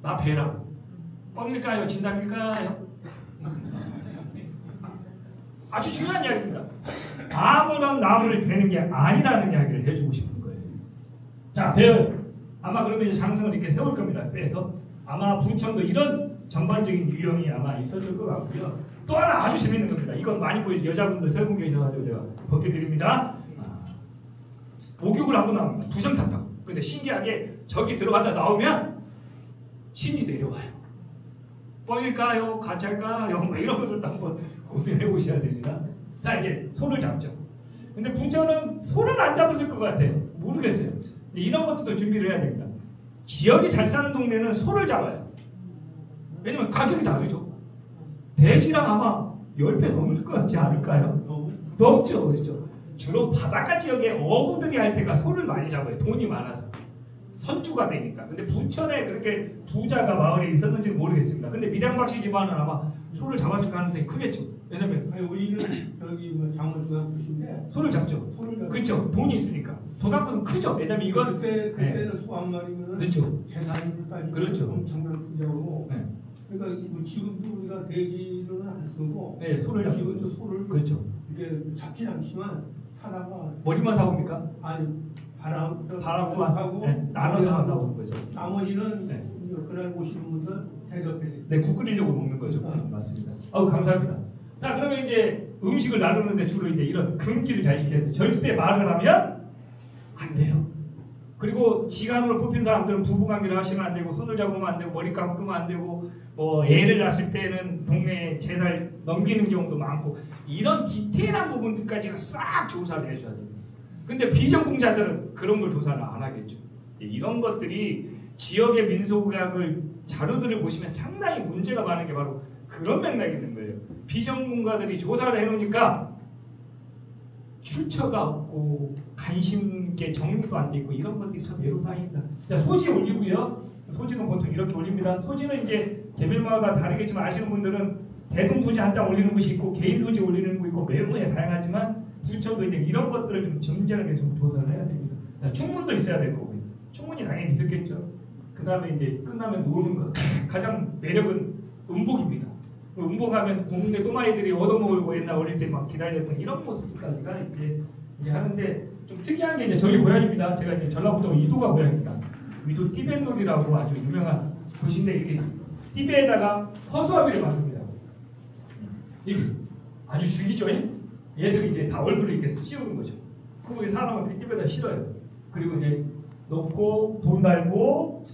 나 베라고. 뻥일까요? 진담일까요? 아주 중요한 이야기입니다. 아무나 나무를 베는 게 아니라는 이야기를 해주고 싶은 거예요. 자, 베어요. 아마 그러면 이제 장승을 이렇게 세울 겁니다. 빼서 아마 부천도 이런 전반적인 유형이 아마 있었을 것 같고요. 또 하나 아주 재밌는 겁니다. 이건 많이 보이죠. 여자분들 세분 계셔가지고 제가 벗겨드립니다. 목욕을 하고 나옵니다. 부정탑탑. 근데 신기하게 저기 들어갔다 나오면 신이 내려와요. 뻥일까요? 가짜일까요? 뭐 이런 것들도 한번 고민해 보셔야 됩니다. 자, 이제 소를 잡죠. 근데 부천은 소를 안 잡았을 것 같아요. 모르겠어요. 이런 것도 준비를 해야 됩니다. 지역이 잘 사는 동네는 소를 잡아요. 왜냐면 가격이 다르죠. 돼지랑 아마 10배 넘을 것 같지 않을까요? 넘죠. 그렇죠. 주로 바닷가 지역에 어부들이 할 때가 소를 많이 잡아요. 돈이 많아서. 선주가 되니까. 근데 부천에 그렇게 부자가 마을에 있었는지는 모르겠습니다. 근데 밀양박씨 집안은 아마 소를 잡았을 가능성이 크겠죠. 왜냐면 우리는 저기 장원수가 보신데 소를 잡죠. 그렇죠. 돈이 있으니까. 도당권은 크죠. 왜냐면 이건 그때는 소 한 마리면 그렇죠. 재산으로 따지면 그렇죠. 엄청난 투자고. 네. 그러니까 지금도 우리가 돼지로는 안 쓰고 네, 소를 잡죠. 지금도 소를 그렇죠. 이게 잡진 않지만 사다가 머리만 사옵니까? 아니 바람만 하고 네, 나눠서 나오는 거죠. 나머지는 네. 그날 오시는 분들 대접해. 네, 국 끓이려고 먹는 거죠. 맞습니다. 감사합니다. 자, 그러면 이제 음식을 나누는데 주로 이제 이런 금기를 잘 지켜야 돼요. 절대 말을 하면 안 돼요. 그리고 지간으로 뽑힌 사람들은 부부관계를 하시면 안 되고 손을 잡으면 안 되고 머리 감으면 안 되고 뭐 애를 낳았을 때는 동네에 3살 넘기는 경우도 많고 이런 디테일한 부분들까지가 싹 조사를 해줘야 됩니다. 근데 비전공자들은 그런 걸 조사를 안 하겠죠. 이런 것들이 지역의 민속의학을 자료들을 보시면 상당히 문제가 많은 게 바로 그런 맥락이 있는 거예요. 비전문가들이 조사를 해놓으니까 출처가 없고 관심 있게 정리도 안 되고 이런 것들이 참 애로사항입니다. 소지 올리고요. 소지는 보통 이렇게 올립니다. 소지는 이제 개별마다 다르겠지만 아시는 분들은 대동 소지 한 장 올리는 곳이 있고 개인 소지 올리는 곳이 있고 매우에 다양하지만 부천도 이제 이런 것들을 좀 점잖하게 좀 조사를 해야 됩니다. 충문도 있어야 될 거고요. 충문이 당연히 있었겠죠. 그 다음에 이제 끝나면 노는 거. 가장 매력은 음복입니다. 음복하면 공중에 또마이들이 얻어먹으려고 옛날 어릴 때 막 기다렸던 이런 모습까지가 이제 하는데 좀 특이한 게 이제 저희 고향입니다. 제가 이제 전라북도 이도가 고향입니다. 이도 띠뱃놀이라고 아주 유명한 곳인데 이게 띠배에다가 허수아비를 만듭니다. 이게 아주 죽이죠. 얘들이 이제 다 얼굴을 이렇게 씌우는 거죠. 그리고 사람을 띠배에다 실어요. 그리고 이제 넣고 돈 달고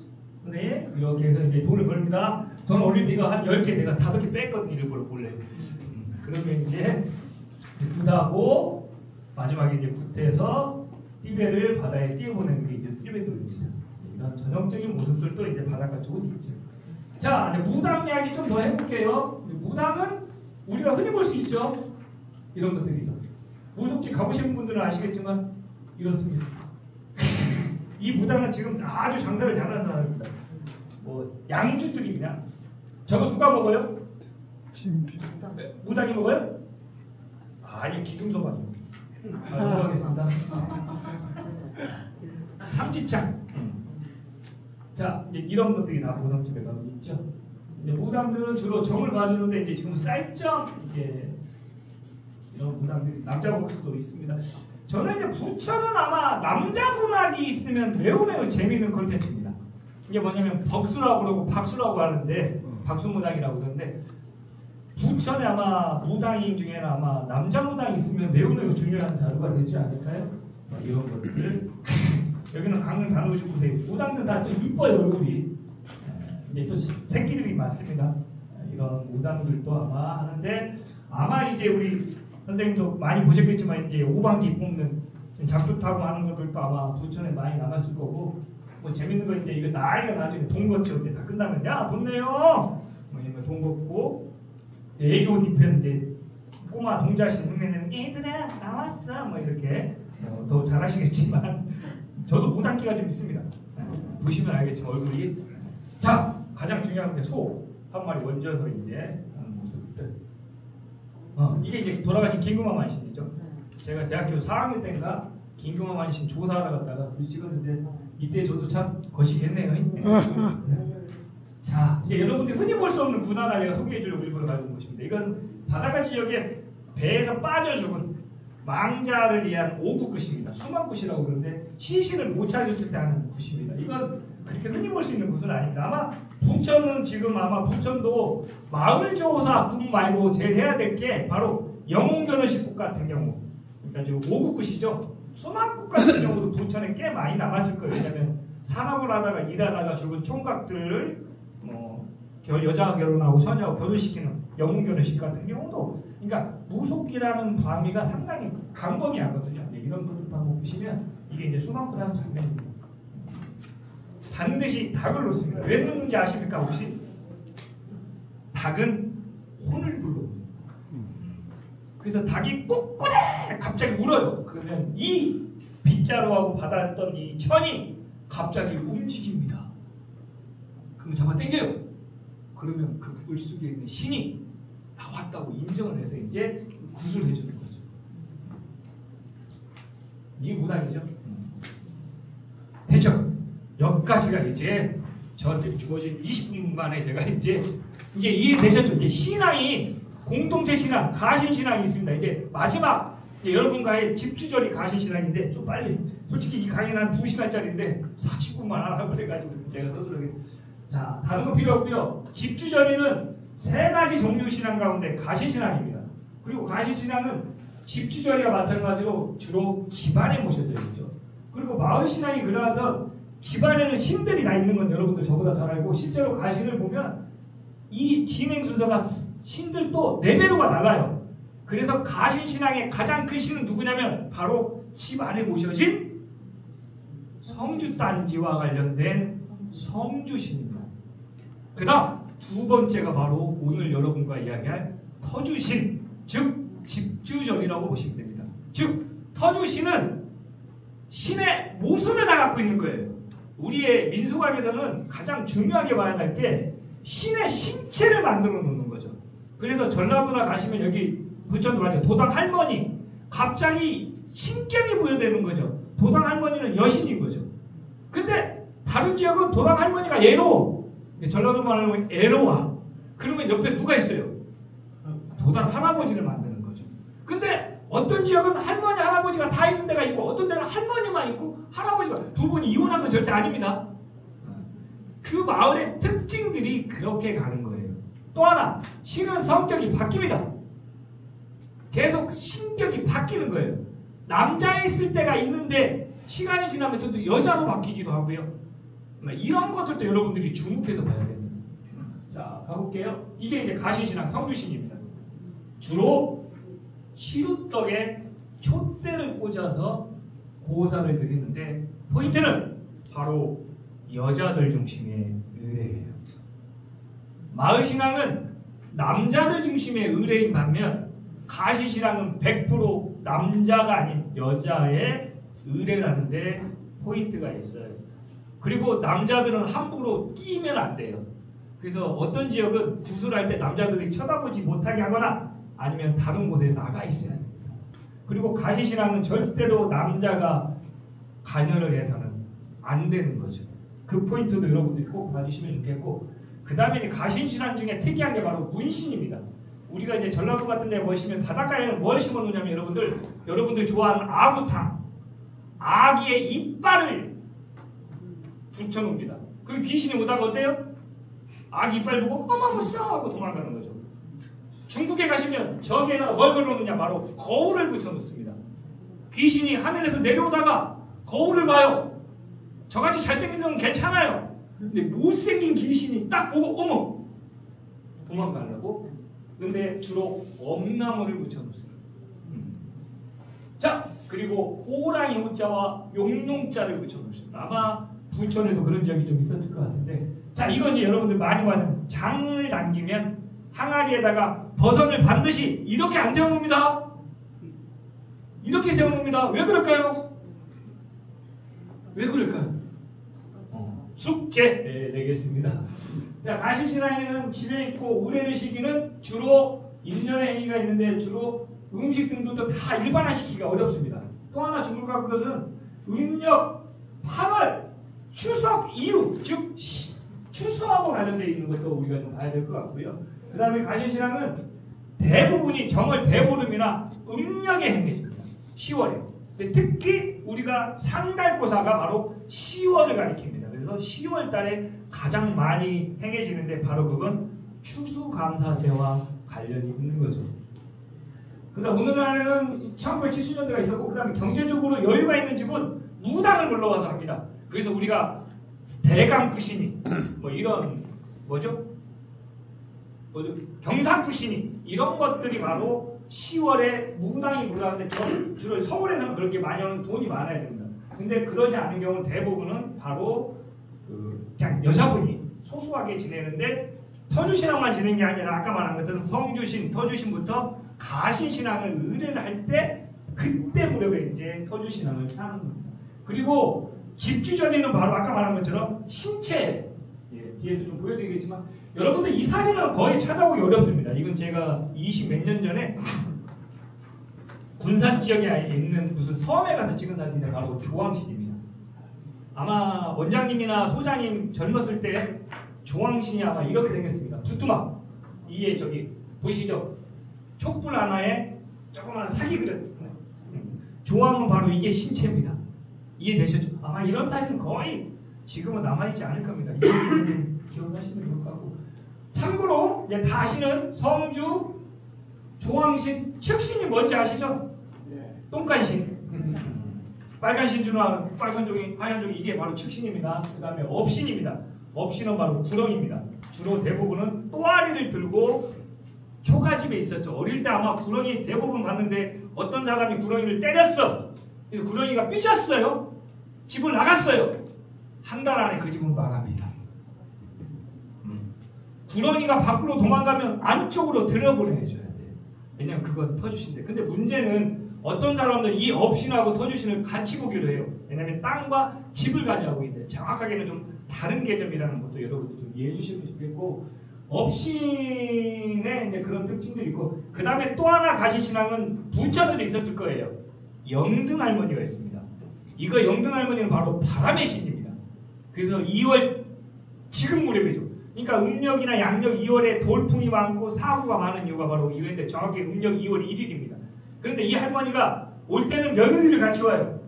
네 이렇게 해서 이제 돈을 벌립니다. 저는 어릴 때 이거 한 10개 내가 5개 뺐거든요. 일부러 몰래. 그러면 이제 굿하고 마지막에 이제 굿해서 띠배를 바다에 띄워보내는 게 이제 띠배놀이입니다. 이런 전형적인 모습들도 이제 바닷가 쪽은 있죠. 자, 이제 무당 이야기 좀 더 해볼게요. 무당은 우리가 흔히 볼 수 있죠. 이런 것들이죠. 무속지 가보신 분들은 아시겠지만 이렇습니다. 이 무당은 지금 아주 장사를 잘하는 사람입니다. 뭐 양주들입니다. 저거 누가 먹어요? 무당이 먹어요? 아니 기둥소만. 수고하겠습니다. 삼지창. 자, 이제 이런 것들이 다 무당집에 가면 있죠. 이제 무당들은 주로 정을 봐주는데 이제 지금 쌀점 이게 이런 무당들이 남자 복수도 있습니다. 저는 이제 부처는 아마 남자 문학이 있으면 매우 재미있는 콘텐츠입니다. 이게 뭐냐면 벅수라고 그러고 박수라고 하는데 박수무당이라고 그러는데 부천에 아마 무당인 중에는 아마 남자 무당이 있으면 매우 중요한 자료가 되지 않을까요? 이런 것들 여기는 강릉 단오지 보세요. 무당들 다 또 이뻐요 얼굴이. 이제 또 새끼들이 많습니다. 이런 무당들도 아마 하는데 아마 이제 우리 선생님도 많이 보셨겠지만 이제 오방기 뽑는 작두 타고 하는 것들도 아마 부천에 많이 남았을 거고 뭐 재밌는 거 이제 이거 나이가 나중에 돈 걷죠. 이제 다 끝나면 야 돈 내요. 뭐 이런 돈 걷고 애기 옷 입혀서 이제 꼬마 동자신 흉내내는 얘들아 나왔어 뭐 이렇게 더 잘하시겠지만 저도 무당기가 좀 있습니다. 보시면 알겠지만 얼굴이 자 가장 중요한 게 소 한 마리 얹어서 이제 하는 모습들. 이게 이제 돌아가신 김금화 만신이죠. 제가 대학교 4학년 때인가 김금화 만신 조사하러 갔다가 둘이 찍었는데 이때 저도 참 거시기했네요. 자 이제 여러분들이 흔히 볼 수 없는 군 하나 제가 소개해주려고 일부러 가지고 오십니다. 이건 바닷가 지역에 배에서 빠져 죽은 망자를 위한 오구굿입니다. 수만굿이라고 그러는데 시신을 못 찾았을 때 하는 굿입니다. 이건 그렇게 흔히 볼 수 있는 굿은 아닙니다. 아마 부천은 지금 아마 부천도 마을조사 굿 말고 제일 해야 될 게 바로 영웅결혼식 굿 같은 경우 그러니까 지금 오구굿이죠. 수만굿 같은 경우도 부천에 꽤 많이 남았을 거예요. 왜냐하면 산업을 하다가 일하다가 죽은 총각들을 여자가 결혼하고 처녀하고 결혼시키는 영웅결혼식 같은 경우도 그러니까 무속이라는 범위가 상당히 강범위하거든요. 이런 것들 한번 보시면 이게 이제 수만굿하는 장면입니다. 반드시 닭을 놓습니다. 왜 놓는지 아십니까 혹시? 닭은 혼을 불러옵니다. 그래서 닭이 꼬꼬대 갑자기 울어요. 그러면 이 빗자루하고 받았던 이 천이 갑자기 움직입니다. 그럼 잡아 당겨요. 그러면 그 물속에 있는 신이 나왔다고 인정을 해서 이제 굿을 해주는 거죠. 이게 무당이죠. 됐죠? 여기까지가 이제 저한테 주어진 20분 만에 제가 이제 이해되셨죠? 이제 신앙이 공동체 신앙, 가신 신앙이 있습니다. 이제 마지막 여러분과의 집주절이 가신 신앙인데 좀 빨리 솔직히 이 강의는 한 2시간짜리인데 40분만 하라고 그래가지고 제가 스스로 자 다른 거 필요 없고요. 집주절이는 3가지 종류 신앙 가운데 가신 신앙입니다. 그리고 가신 신앙은 집주절이와 마찬가지로 주로 집안에 모셔져 있죠. 그리고 마을 신앙이 그러하던 집안에는 신들이 다 있는 건 여러분들 저보다 잘 알고 실제로 가신을 보면 이 진행 순서가 신들도 레벨로가 달라요. 그래서 가신 신앙의 가장 큰 신은 누구냐면 바로 집안에 모셔진 성주단지와 관련된 성주신입니다. 그 다음 두 번째가 바로 오늘 여러분과 이야기할 터주신, 즉 집주절이라고 보시면 됩니다. 즉 터주신은 신의 모습을 다 갖고 있는 거예요. 우리의 민俗학에서는 가장 중요하게 봐야 할 게 신의 신체를 만들어 놓는 거죠. 그래서 전라도나 가시면 여기 부천도 맞아요. 도당 할머니 갑자기 신격이 부여되는 거죠. 도당 할머니는 여신인 거죠. 근데 다른 지역은 도당 할머니가 애로워. 전라도 말하면 애로워. 그러면 옆에 누가 있어요? 도당 할아버지를 만드는 거죠. 근데 어떤 지역은 할머니, 할아버지가 다 있는 데가 있고 어떤 데는 할머니만 있고 할아버지가 두 분이 이혼한 건 절대 아닙니다. 그 마을의 특징들이 그렇게 가는 거예요. 또 하나, 신은 성격이 바뀝니다. 계속 신격이 바뀌는 거예요. 남자에 있을 때가 있는데 시간이 지나면 또 여자로 바뀌기도 하고요. 이런 것들도 여러분들이 주목해서 봐야 됩니다. 자, 가볼게요. 이게 이제 가신신앙 성주신입니다. 주로 시루떡에 촛대를 꽂아서 고사를 드리는데 포인트는 바로 여자들 중심의 의례예요. 마을신앙은 남자들 중심의 의례인 반면 가신신앙은 100% 남자가 아닌 여자의 의례라는 데 포인트가 있어요. 그리고 남자들은 함부로 끼면 안 돼요. 그래서 어떤 지역은 구슬할 때 남자들이 쳐다보지 못하게 하거나 아니면 다른 곳에 나가 있어야 됩니다. 그리고 가신신앙은 절대로 남자가 관여를 해서는 안 되는 거죠. 그 포인트도 여러분들이 꼭 봐주시면 좋겠고, 그 다음에 가신신앙 중에 특이한 게 바로 문신입니다. 우리가 이제 전라도 같은 데 보시면 바닷가에는 뭘 심어놓냐면 여러분들 좋아하는 아구탕, 아기의 이빨을 붙여놓습니다. 그 귀신이 오다가 어때요? 아기 이빨 보고 어머 무서워 하고 도망가는 거죠. 중국에 가시면 저기에다가 뭘 걸어놓느냐, 바로 거울을 붙여놓습니다. 귀신이 하늘에서 내려오다가 거울을 봐요. 저같이 잘생긴 놈은 괜찮아요. 근데 못생긴 귀신이 딱 보고 어머 도망가려고. 근데 주로 엄나무를 붙여놓습니다. 자, 그리고 호랑이 호자와 용룡자를 붙여놓습니다. 아마 부천에도 그런 적이 좀 있었을 것 같은데, 자, 이건 이제 여러분들 많이 봐는 장을 당기면 항아리에다가 버선을 반드시 이렇게 안 세워놓습니다. 이렇게 세워놓습니다. 왜 그럴까요? 왜 그럴까요? 숙제 내겠습니다. 자, 가신신앙에는 집에 있고 의례를 시기는 주로 1년의 행위가 있는데 주로 음식 등도 다 일반화시키기가 어렵습니다. 또 하나 주목할 것은 음력 8월 추석 이후, 즉 추수하고 관련되어 있는 것도 우리가 좀 봐야 될 것 같고요. 그 다음에 가신신앙은 대부분이 정월 대보름이나 음력의 행해집니다. 10월에. 근데 특히 우리가 상달고사가 바로 10월을 가리킵니다. 그래서 10월 달에 가장 많이 행해지는데 바로 그건 추수감사제와 관련이 있는 거죠. 그다음 오늘날에는 1970년대가 있었고, 그 다음에 경제적으로 여유가 있는 집은 무당을 불러와서 합니다. 그래서 우리가 대강구신이 뭐 이런 뭐죠? 경상구신이 이런 것들이 바로 10월에 무당이 불러왔는데 주로 서울에서는 그렇게 많이 하는 돈이 많아야 됩니다. 근데 그러지 않은 경우는 대부분은 바로 그냥 여자분이 소소하게 지내는데, 터주신앙만 지내는 게 아니라 아까 말한 것처럼 성주신, 터주신부터 가신신앙을 의뢰를 할 때 그때 무렵에 이제 터주신앙을 하는 겁니다. 그리고 집주전에는 바로 아까 말한 것처럼 신체, 뒤에서 좀 보여드리겠지만 여러분들 이 사진은 거의 찾아보기 어렵습니다. 이건 제가 20 몇 년 전에 군산 지역에 있는 무슨 섬에 가서 찍은 사진인데 바로 조왕신입니다. 아마 원장님이나 소장님 젊었을 때 조왕신이 아마 이렇게 생겼습니다. 부뚜막 이에 저기 보시죠? 촛불 하나에 조그마한 사기 그릇. 조왕은 바로 이게 신체입니다. 이해되셨죠? 아마 이런 사진 거의 지금은 남아있지 않을 겁니다. 이거는 기억하시면 좋을 것 같고, 참고로 이제 다 아시는 성주, 조왕신, 척신이 뭔지 아시죠? 똥간신. 빨간 신주나 빨간 종이, 하얀 종이, 이게 바로 척신입니다. 그 다음에 업신입니다. 업신은 바로 구렁입니다. 주로 대부분은 또아리를 들고 초가집에 있었죠. 어릴 때 아마 구렁이 대부분 봤는데 어떤 사람이 구렁이를 때렸어. 그래서 구렁이가 삐졌어요. 집을 나갔어요. 한 달 안에 그 집은 망합니다. 구렁이가 밖으로 도망가면 안쪽으로 들여보내줘야 돼요. 왜냐면 그건 터주신데. 근데 문제는 어떤 사람들은 이 업신하고 터주신을 같이 보기로 해요. 왜냐면 땅과 집을 가져가고 있는데 정확하게는 좀 다른 개념이라는 것도 여러분들 좀 이해해 주시면 좋겠고, 업신의 이제 그런 특징들이 있고, 그 다음에 또 하나 가신신앙은 부천에도 있었을 거예요. 영등 할머니가 있습니다. 이거 영등 할머니는 바로 바람의 신입니다. 그래서 2월 지금 무렵이죠. 그러니까 음력이나 양력 2월에 돌풍이 많고 사고가 많은 이유가 바로 이유인데 정확히 음력 2월 1일입니다. 그런데 이 할머니가 올 때는 며느리를 같이 와요.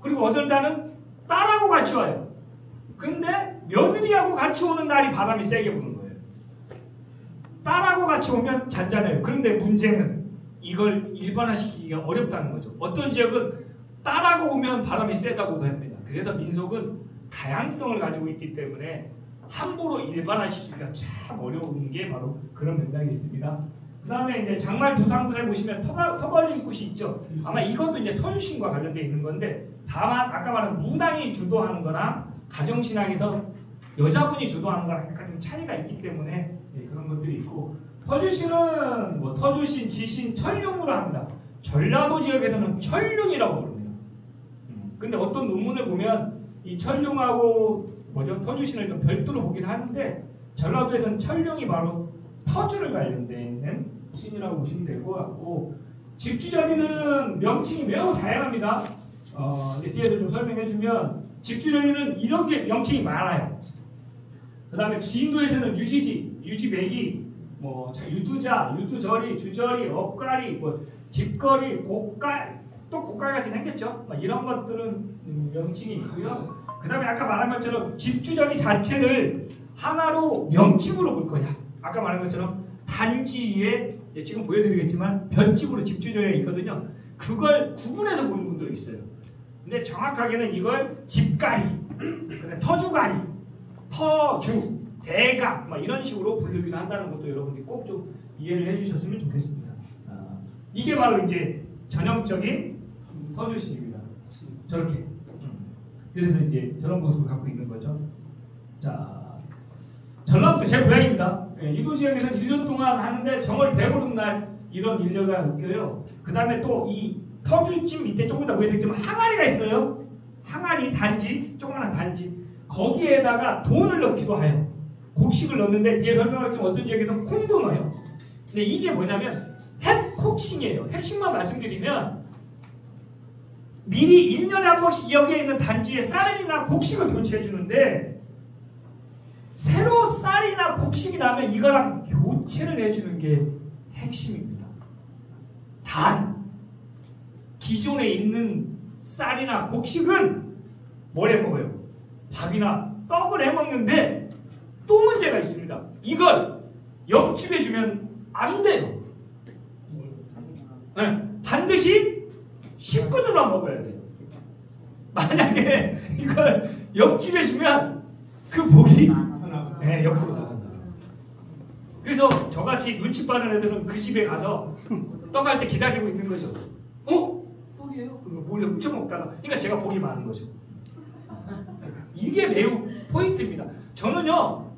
그리고 어떤 날은 딸하고 같이 와요. 근데 며느리하고 같이 오는 날이 바람이 세게 부는 거예요. 딸하고 같이 오면 잔잔해요. 그런데 문제는 이걸 일반화시키기가 어렵다는 거죠. 어떤 지역은 딸하고 오면 바람이 세다고도 합니다. 그래서 민속은 다양성을 가지고 있기 때문에 함부로 일반화시키기가 참 어려운 게 바로 그런 맥락이 있습니다. 그 다음에 이제 장말 도당구에 보시면 터벌리 굿이 있죠. 아마 이것도 이제 터주신과 관련되어 있는 건데, 다만 아까 말한 무당이 주도하는 거나 가정신앙에서 여자분이 주도하는 거랑 약간 좀 차이가 있기 때문에 그런 것들이 있고, 터주신은 뭐 터주신, 지신, 천룡으로 합니다. 전라도 지역에서는 천룡이라고 부릅니다. 근데 어떤 논문을 보면 이 천룡하고 터주신을 좀 별도로 보긴 하는데, 전라도에서는 천룡이 바로 터주를 관련된 신이라고 보시면 될 것 같고, 집주전이는 명칭이 매우 다양합니다. 뒤에도 좀 설명해주면 집주전이는 이렇게 명칭이 많아요. 그 다음에 지인도에서는 유지지, 유지매기, 뭐 유두자, 유두절이, 주절이, 업가리, 뭐 집거리, 곡갈, 또 곡갈같이 생겼죠. 이런 것들은 명칭이 있고요. 그 다음에 아까 말한 것처럼 집주전이 자체를 하나로 명칭으로 볼 거냐. 아까 말한 것처럼 단지에 지금 보여드리겠지만 변집으로 집주전이 있거든요. 그걸 구분해서 보는 분도 있어요. 근데 정확하게는 이걸 집가리, 터주가리, 터주, 대각 이런 식으로 부르기도 한다는 것도 여러분들이 꼭 좀 이해를 해주셨으면 좋겠습니다. 이게 바로 이제 전형적인 터주신입니다. 저렇게. 그래서 이제 저런 모습을 갖고 있는 거죠. 자, 전라북도 제 고향입니다. 이도 지역에서는 1년 동안 하는데 정월 대보름날 이런 인력가 웃겨요. 그 다음에 또 이 터주집 밑에 조금 더 보여드리지만 항아리가 있어요. 항아리 단지, 조그마한 단지. 거기에다가 돈을 넣기도 해요. 곡식을 넣는데 뒤에 설명하겠지만 어떤 지역에서는 콩도 넣어요. 근데 이게 뭐냐면 핵콕싱이에요. 핵심만 말씀드리면 미리 1년에 한 번씩 여기에 있는 단지에 쌀이나 곡식을 교체해 주는데, 새로 쌀이나 곡식이 나면 이거랑 교체를 해주는 게 핵심입니다. 단 기존에 있는 쌀이나 곡식은 뭘 해먹어요? 밥이나 떡을 해먹는데 또 문제가 있습니다. 이걸 옆집해주면 안 돼요. 네, 반드시 식구들만 먹어야 돼요. 만약에 이걸 옆집해주면 그 복이 옆으로 나간다. 그래서 저같이 눈치 빠른 애들은 그 집에 가서 떡할 때 기다리고 있는 거죠. 떡이에요? 그럼 몰래 훔쳐먹다가. 그러니까 제가 복이 많은 거죠. 이게 매우 포인트입니다. 저는요,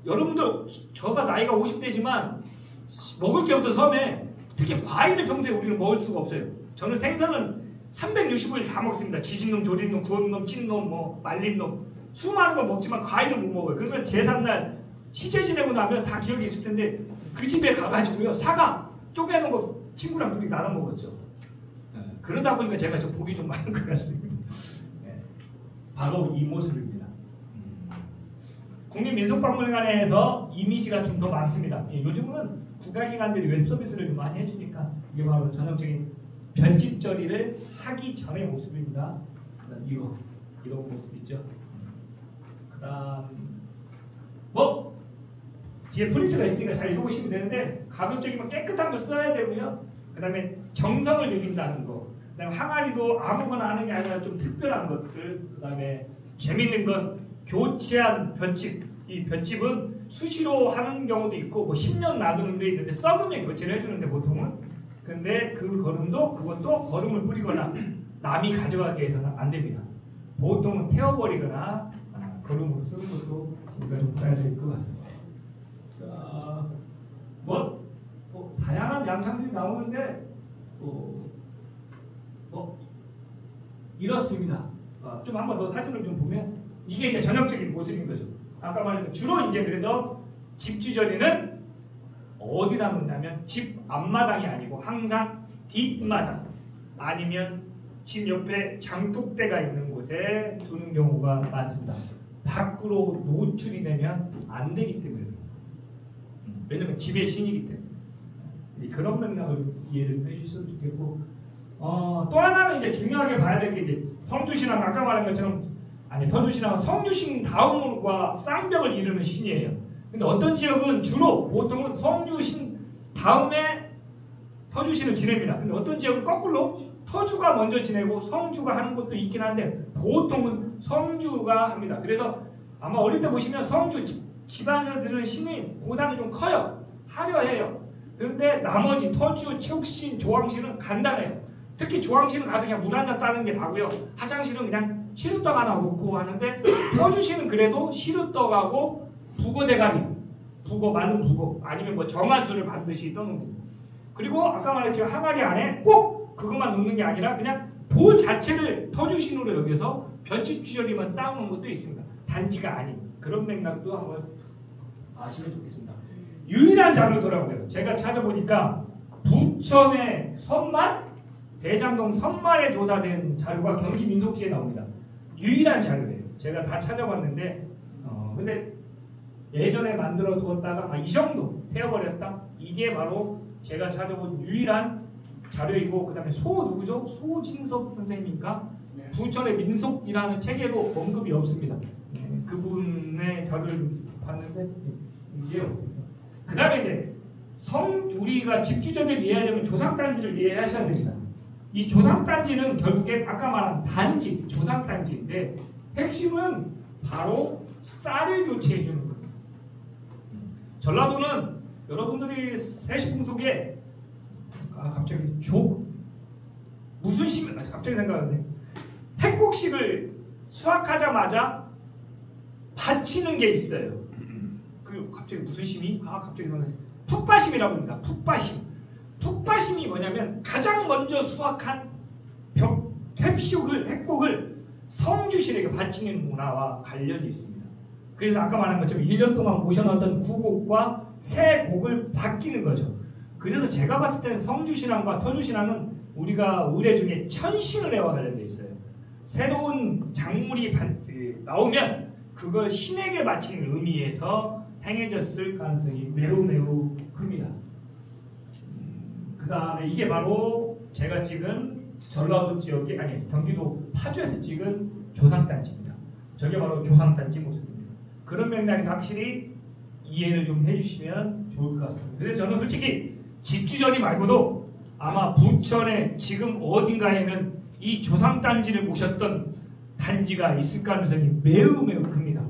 여러분들, 저가 나이가 50대지만 먹을 게 없어서 섬에 특히 과일을 평소에 우리는 먹을 수가 없어요. 저는 생선은 365일 다 먹습니다. 지진놈, 조린놈, 구웠놈, 찐놈, 뭐 말린 놈. 수많은 거 먹지만 과일을 못 먹어요. 그래서 제삿날 시제 지내고 나면 다 기억이 있을 텐데 그 집에 가가지고요, 사과 쪼개놓은 거 친구랑 둘이 나눠 먹었죠. 그러다 보니까 제가 좀 복이 좀 많은 것 같습니다. 바로 이 모습입니다. 국민민속박물관에서 이미지가 좀 더 많습니다. 요즘은 국가기관들이 웹 서비스를 좀 많이 해주니까 이게 바로 전형적인 변집절이를 하기 전의 모습입니다. 이런 모습 있죠. 그다음 뒤에 프린트가 있으니까 잘 읽어보시면 되는데, 가급적이면 깨끗한 거 써야 되고요. 그 다음에 정성을 들인다는 거, 그 다음에 항아리도 아무거나 하는 게 아니라 좀 특별한 것들, 그 다음에 재밌는 건 교체한 볏짚. 이 볏짚은 수시로 하는 경우도 있고 뭐 10년 놔두는 데 있는데 썩으면 교체를 해주는데 보통은. 근데 그것도 거름을 뿌리거나 남이 가져가게 해서는 안 됩니다. 보통은 태워버리거나 거름으로 쓰는 것도 우리가 좀 봐야 될 것 같습니다. 다양한 양상들이 나오는데 이렇습니다. 좀 한번 더 사진을 좀 보면 이게 이제 전형적인 모습인 거죠. 아까 말했던 주로 이제 그래도 집주전에는 어디다 놓냐면 집 앞마당이 아니고 항상 뒷마당 아니면 집 옆에 장독대가 있는 곳에 두는 경우가 많습니다. 밖으로 노출이 되면 안 되기 때문에. 왜냐면 집의 신이기 때문에. 그런 맥락을 이해를 해주셔도 좋겠고, 또 하나는 이제 중요하게 봐야 될 게 이제 성주신앙, 아까 말한 것처럼, 터주신앙은 성주신 다음과 쌍벽을 이루는 신이에요. 근데 어떤 지역은 주로 보통은 성주신 다음에 터주신을 지냅니다. 근데 어떤 지역은 거꾸로 터주가 먼저 지내고 성주가 하는 것도 있긴 한데 보통은 성주가 합니다. 그래서 아마 어릴 때 보시면 성주 집안에서 들은 신이 보다는 좀 커요. 화려해요. 그런데 나머지 터주, 축신, 조항신은 간단해요. 특히 조항신은 가서 그냥 물 한 잔 따는 게 다고요. 화장실은 그냥 시루떡 하나 먹고 하는데 터주신은 그래도 시루떡하고 북어 대가리, 말른 북어 아니면 뭐 정한수를 반드시 떠놓는. 그리고 아까 말했죠, 항아리 안에 꼭 그것만 넣는 게 아니라 그냥 돌 자체를 터주신으로 여겨서 벼치주저리만 쌓아놓은 것도 있습니다. 단지가 아닌 그런 맥락도 한번 아시면 좋겠습니다. 유일한 자료더라고요. 제가 찾아보니까 부천의 선말, 대장동 선말에 조사된 자료가 경기민속지에 나옵니다. 유일한 자료예요. 제가 다 찾아봤는데 근데 예전에 만들어 두었다가 이 정도 태워버렸다. 이게 바로 제가 찾아본 유일한 자료이고, 그 다음에 누구죠? 소진섭 선생님인가? 네. 부천의 민속이라는 책에도 언급이 없습니다. 그분의 자료를 봤는데 이게 없습니다. 그 다음에 이제 우리가 집주전을 이해하려면 조상단지를 이해하셔야 됩니다. 이 조상단지는 결국에 아까 말한 단지, 조상단지인데 핵심은 바로 쌀을 교체해 주는 겁니다. 전라도는 여러분들이 세시풍속에 갑자기 무슨 심 갑자기 생각하는데 핵곡식을 수확하자마자 바치는 게 있어요. 그 갑자기 무슨 심이? 갑자기 생각나요. 풋바심이라고 합니다. 풋바심이 뭐냐면 가장 먼저 수확한 핵곡을 성주신에게 바치는 문화와 관련이 있습니다. 그래서 아까 말한 것처럼 1년 동안 모셔놨던 구곡과 새 곡을 바뀌는 거죠. 그래서 제가 봤을 때는 성주신앙과 터주신앙은 우리가 의례 중에 천신의례와 관련되어 있어요. 새로운 작물이 나오면 그걸 신에게 바치는 의미에서 행해졌을 가능성이 매우 큽니다. 그 다음에 이게 바로 제가 찍은 전라도 지역의 경기도 파주에서 찍은 조상단지입니다. 저게 바로 조상단지 모습입니다. 그런 맥락에서 확실히 이해를 좀 해주시면 좋을 것 같습니다. 그래서 저는 솔직히 집주전이 말고도 아마 부천에 지금 어딘가에는 이 조상단지를 모셨던 단지가 있을 가능성이 매우 큽니다.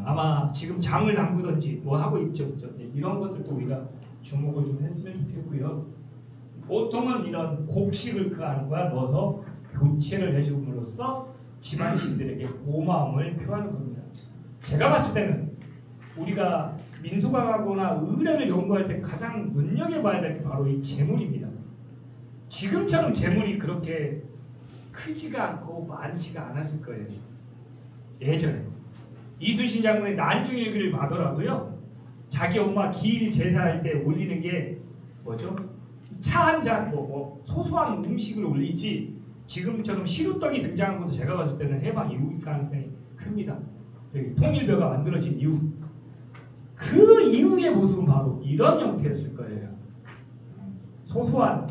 아마 지금 장을 담그든지 뭐 하고 있죠. 이런 것들도 우리가 주목을 좀 했으면 좋겠고요. 보통은 이런 곡식을 그 안과 넣어서 교체를 해줌으로써 집안신들에게 고마움을 표하는 겁니다. 제가 봤을 때는 우리가 민속학하거나 의례를 연구할 때 가장 눈여겨봐야 될 게 바로 이 재물입니다. 지금처럼 재물이 그렇게 크지가 않고 많지가 않았을 거예요. 예전에 이순신 장군의 난중일기를 봐더라도요, 자기 엄마 기일 제사할 때 올리는 게 뭐죠? 차 한 잔, 소소한 음식을 올리지 지금처럼 시루떡이 등장한 것도 제가 봤을 때는 해방 이후일 가능성이 큽니다. 통일벼가 만들어진 이후, 그 이후의 모습은 바로 이런 형태였을 거예요. 소소한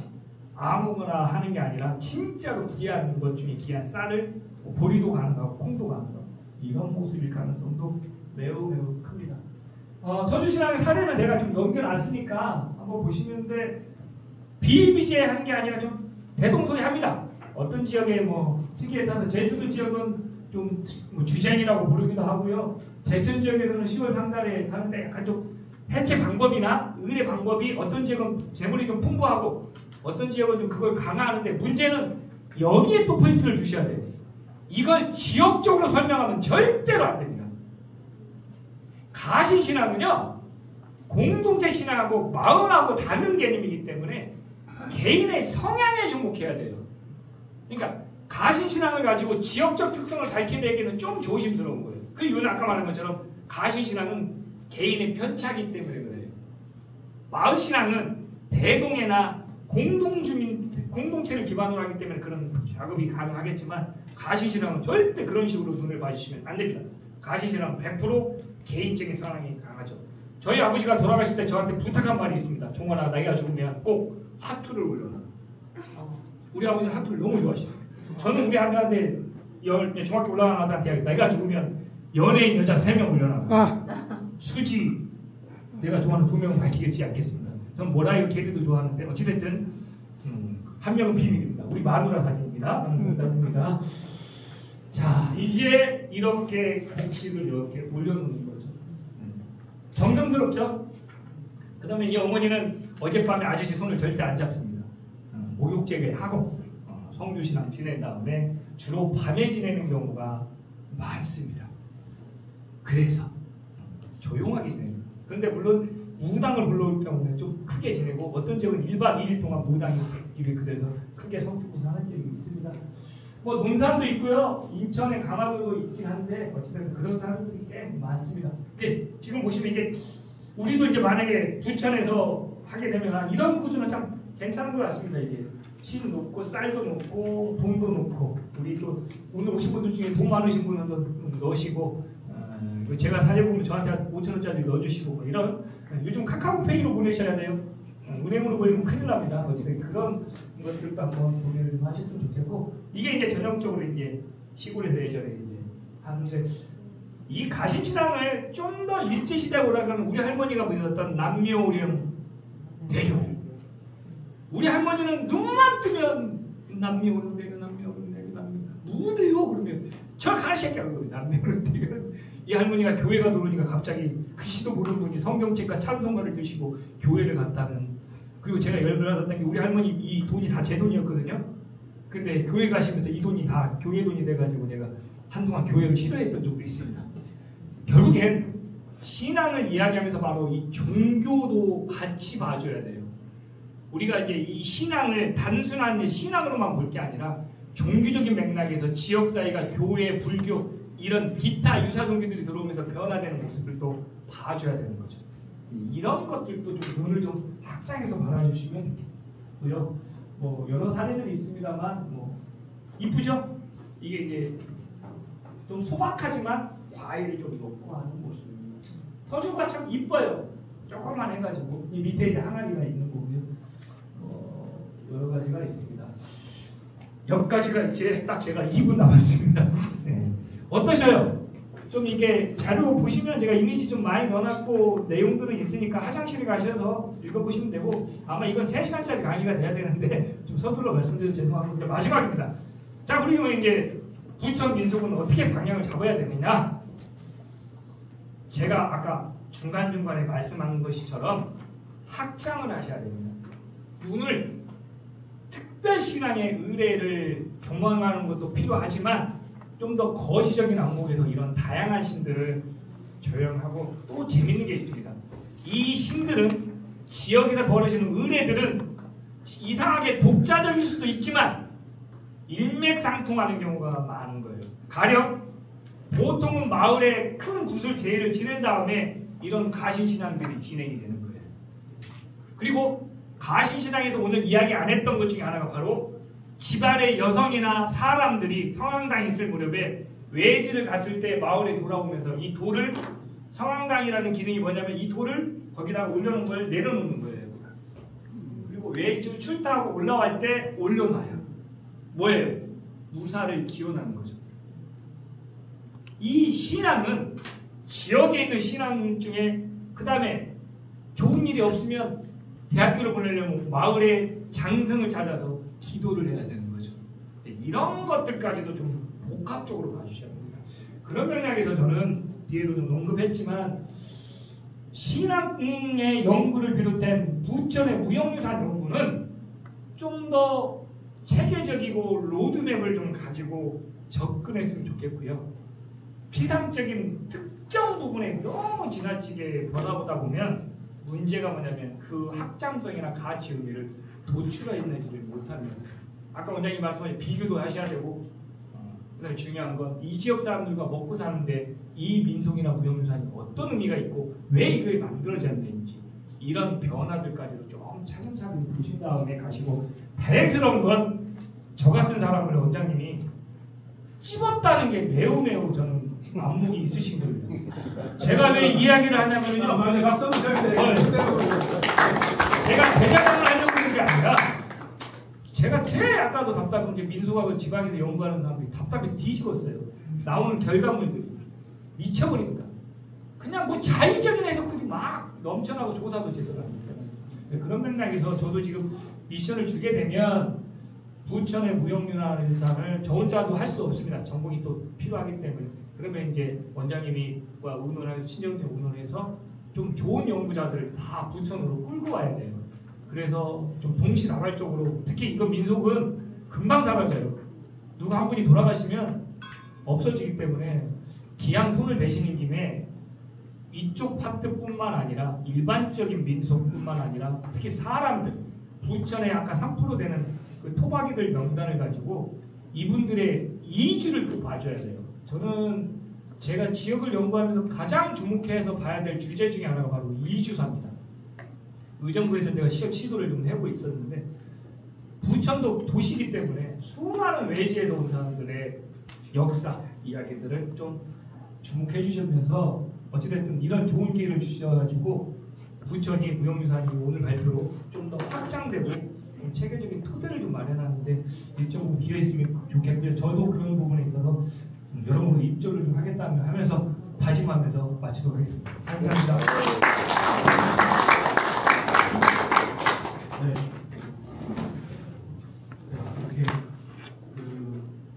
아무거나 하는 게 아니라 진짜로 귀한 것 중에 귀한 쌀을 보리도 가능하고 콩도 가능하고 이런 모습일 가능성도 매우 큽니다. 터주신앙의 사례는 제가 좀 넘겨놨으니까 한번 보시는데 비일비재한 게 아니라 좀 대동소이합니다. 어떤 지역에 특이에 따라서 제주도 지역은 좀 주쟁이라고 부르기도 하고요. 제천 지역에서는 10월 상달에 하는데 약간 좀 해체 방법이나 의례 방법이 어떤 지역은 재물이 좀 풍부하고 어떤 지역은 좀 그걸 강화하는데 문제는 여기에 또 포인트를 주셔야 돼요. 이걸 지역적으로 설명하면 절대로 안 됩니다. 가신신앙은요, 공동체 신앙하고 마음하고 다른 개념이기 때문에 개인의 성향에 주목해야 돼요. 그러니까 가신신앙을 가지고 지역적 특성을 밝혀내기는 좀 조심스러운 거예요. 그 이유는 아까 말한 것처럼 가신신앙은 개인의 편차이기 때문에 그래요. 마을신앙은 대동해나 공동체를 기반으로 하기 때문에 그런 작업이 가능하겠지만 가시신앙은 절대 그런 식으로 눈을 봐주시면 안 됩니다. 가시신앙은 100% 개인적인 사랑이 강하죠. 저희 아버지가 돌아가실 때 저한테 부탁한 말이 있습니다. 종원아, 내가 죽으면 꼭 하투를 올려놔. 우리 아버지는 하투를 너무 좋아하시죠. 저는 우리 아들한테 중학교 올라가는 아들한테 내가 죽으면 연예인 여자 3명 올려놔. 수지 내가 좋아하는 2명은 밝히지 않겠습니다. 전 모라이어 캐리도 좋아하는데 어찌됐든 한 명은 비밀입니다. 우리 마누라 사진입니다. 농담입니다. 자, 이제 이렇게 곡식을 이렇게 올려놓는 거죠. 정성스럽죠? 그 다음에 이 어머니는 어젯밤에 아저씨 손을 절대 안 잡습니다. 목욕제를 하고 성주신앙 지낸 다음에 주로 밤에 지내는 경우가 많습니다. 그래서 조용하게 지냅니다. 그런데 물론 무당을 불러올 경우는 좀 크게 지내고 어떤 적은 1박 2일 동안 무당이 길을 그래서 크게 성주구사 하는 적이 있습니다. 뭐 논산도 있고요. 인천에 강화도도 있긴 한데 어쨌든 그런 사람들이 꽤 많습니다. 근데 지금 보시면 이게 우리도 이제 만약에 부천에서 하게 되면 이런 구조는 참 괜찮은 것 같습니다. 이게 신 놓고 쌀도 놓고 돈도 놓고 우리 또 오늘 오신 분들 중에 돈 많으신 분은 넣으시고 제가 사진 보면 저한테 5,000원짜리 넣어주시고 뭐 이런 요즘 카카오페이로 보내셔야 돼요. 은행으로 보내면 큰일 납니다. 어쨌든 그런 것들도 한번 고민을 좀 하셨으면 좋겠고 이게 이제 전형적으로 이제 시골에서 예전에 이제 하는데 이 가신신앙을 좀 더 일제시대에 올라가면 우리 할머니가 보여줬던 남묘오령 대교. 우리 할머니는 눈만 뜨면 남묘오령 대교, 남묘오령 대교, 남묘 뭐래요? 그러면 저 가시게 하는 거예요. 남묘오령 대교. 이 할머니가 교회가 들어오니까 갑자기 글씨도 모르는 분이 성경책과 찬송가를 드시고 교회를 갔다는. 그리고 제가 열을 받았던 게 우리 할머니 이 돈이 다 제 돈이었거든요. 근데 교회 가시면서 이 돈이 다 교회 돈이 돼가지고 내가 한동안 교회를 싫어했던 적도 있습니다. 결국엔 신앙을 이야기하면서 바로 이 종교도 같이 봐줘야 돼요. 우리가 이제 이 신앙을 단순한 신앙으로만 볼 게 아니라 종교적인 맥락에서 지역사회가 교회, 불교 이런 기타 유사 종교들이 들어오면서 변화되는 모습을 또 봐줘야 되는 거죠. 이런 것들도 좀 눈을 좀 확장해서 바라주시면 좋고요. 뭐 여러 사례들이 있습니다만 뭐 이쁘죠? 이게 이제 좀 소박하지만 과일을 좀 넣고 하는 모습입니다. 터주가 참 이뻐요. 조금만 해가지고 이 밑에 이제 항아리가 있는 거고요. 여러 가지가 있습니다. 여기까지가 이제 딱 제가 2분 남았습니다. 네. 어떠셔요? 좀 이게 자료 보시면 제가 이미지 좀 많이 넣어놨고 내용들은 있으니까 화장실에 가셔서 읽어보시면 되고 아마 이건 3시간짜리 강의가 돼야 되는데 좀 서둘러 말씀드려서 죄송합니다. 마지막입니다. 자, 그리고 이제 부천 민속은 어떻게 방향을 잡아야 되느냐? 제가 아까 중간중간에 말씀한 것처럼 확장을 하셔야 됩니다. 눈을 특별신앙의 의례를 종합하는 것도 필요하지만 좀 더 거시적인 안목에서 이런 다양한 신들을 조형하고 또 재밌는 게 있습니다. 이 신들은 지역에서 벌어지는 의례들은 이상하게 독자적일 수도 있지만 일맥상통하는 경우가 많은 거예요. 가령 보통은 마을에 큰 구슬 제의를 지낸 다음에 이런 가신신앙들이 진행이 되는 거예요. 그리고 가신신앙에서 오늘 이야기 안 했던 것 중에 하나가 바로 집안의 여성이나 사람들이 성황당 있을 무렵에 외지를 갔을 때 마을에 돌아오면서 이 돌을 성황당이라는 기능이 뭐냐면 이 돌을 거기다 올려놓은 걸 내려놓는 거예요. 그리고 외주 출타하고 올라갈 때 올려놔요. 뭐예요? 무사를 기원하는 거죠. 이 신앙은 지역에 있는 신앙 중에 그 다음에 좋은 일이 없으면 대학교를 보내려면 마을의 장성을 찾아서 기도를 해야 되는 거죠. 이런 것들까지도 좀 복합적으로 봐주셔야 됩니다. 그런 맥락에서 저는 뒤에도 좀 언급했지만 신앙의 연구를 비롯한 부천의 무형유산 연구는 좀 더 체계적이고 로드맵을 좀 가지고 접근했으면 좋겠고요. 피상적인 특정 부분에 너무 지나치게 변화보다 보면 문제가 뭐냐면 그 확장성이나 가치 의미를 도출해내지를 못하면 아까 원장님 말씀하신 비교도 하셔야 되고 그다음에 중요한 건 이 지역 사람들과 먹고 사는데 이 민속이나 무형유산이 어떤 의미가 있고 왜 이게 만들어졌는지 이런 변화들까지도 좀 차근차근 보신 다음에 가시고 다행스러운 건 저 같은 사람을 원장님이 찝었다는 게 매우 저는 안목이 있으신 거예요. 제가 왜 이야기를 하냐면요. 맞아, 박수 한번 쳐야 제가 대장을 하려고 하는 게 아니라 제가 제일 아까도 답답한 게 민소각을 지방에서 연구하는 사람들이 답답해 뒤집었어요. 나오는 결과물들이 미쳐버립니다. 그냥 뭐 자의적인 해석들이 막 넘쳐나고 조사도 제대로 합니다. 그런 맥락에서 저도 지금 미션을 주게 되면 부천의 무형문화유산을 저 혼자도 할 수 없습니다. 전공이 또 필요하기 때문에. 그러면 이제 원장님이 의논하고 신정재 의논해서 좀 좋은 연구자들을 다 부천으로 끌고 와야 돼요. 그래서 좀 동시다발적으로 특히 이거 민속은 금방 사라져요. 누가 한 분이 돌아가시면 없어지기 때문에 기왕 손을 대시는 김에 이쪽 파트뿐만 아니라 일반적인 민속뿐만 아니라 특히 사람들 부천에 아까 3% 되는 그 토박이들 명단을 가지고 이분들의 이주를 또 봐줘야 돼요. 저는 제가 지역을 연구하면서 가장 주목해서 봐야 될 주제 중에 하나가 바로 이주사입니다. 의정부에서 내가 시도를 좀 해보고 있었는데 부천도 도시이기 때문에 수많은 외지에서 온 사람들의 역사 이야기들을 좀 주목해 주시면서 어찌됐든 이런 좋은 기회를 주셔가지고 부천이 무형유산이 오늘 발표로 좀 더 확장되고 체계적인 토대를 좀 마련하는데 일정부 기회 있으면 좋겠고요. 저도 그런 부분에 있어서 여러모로 입조를 좀 하겠다며 하면서 다짐하면서 마치도록 하겠습니다. 감사합니다. 네. 이렇게 그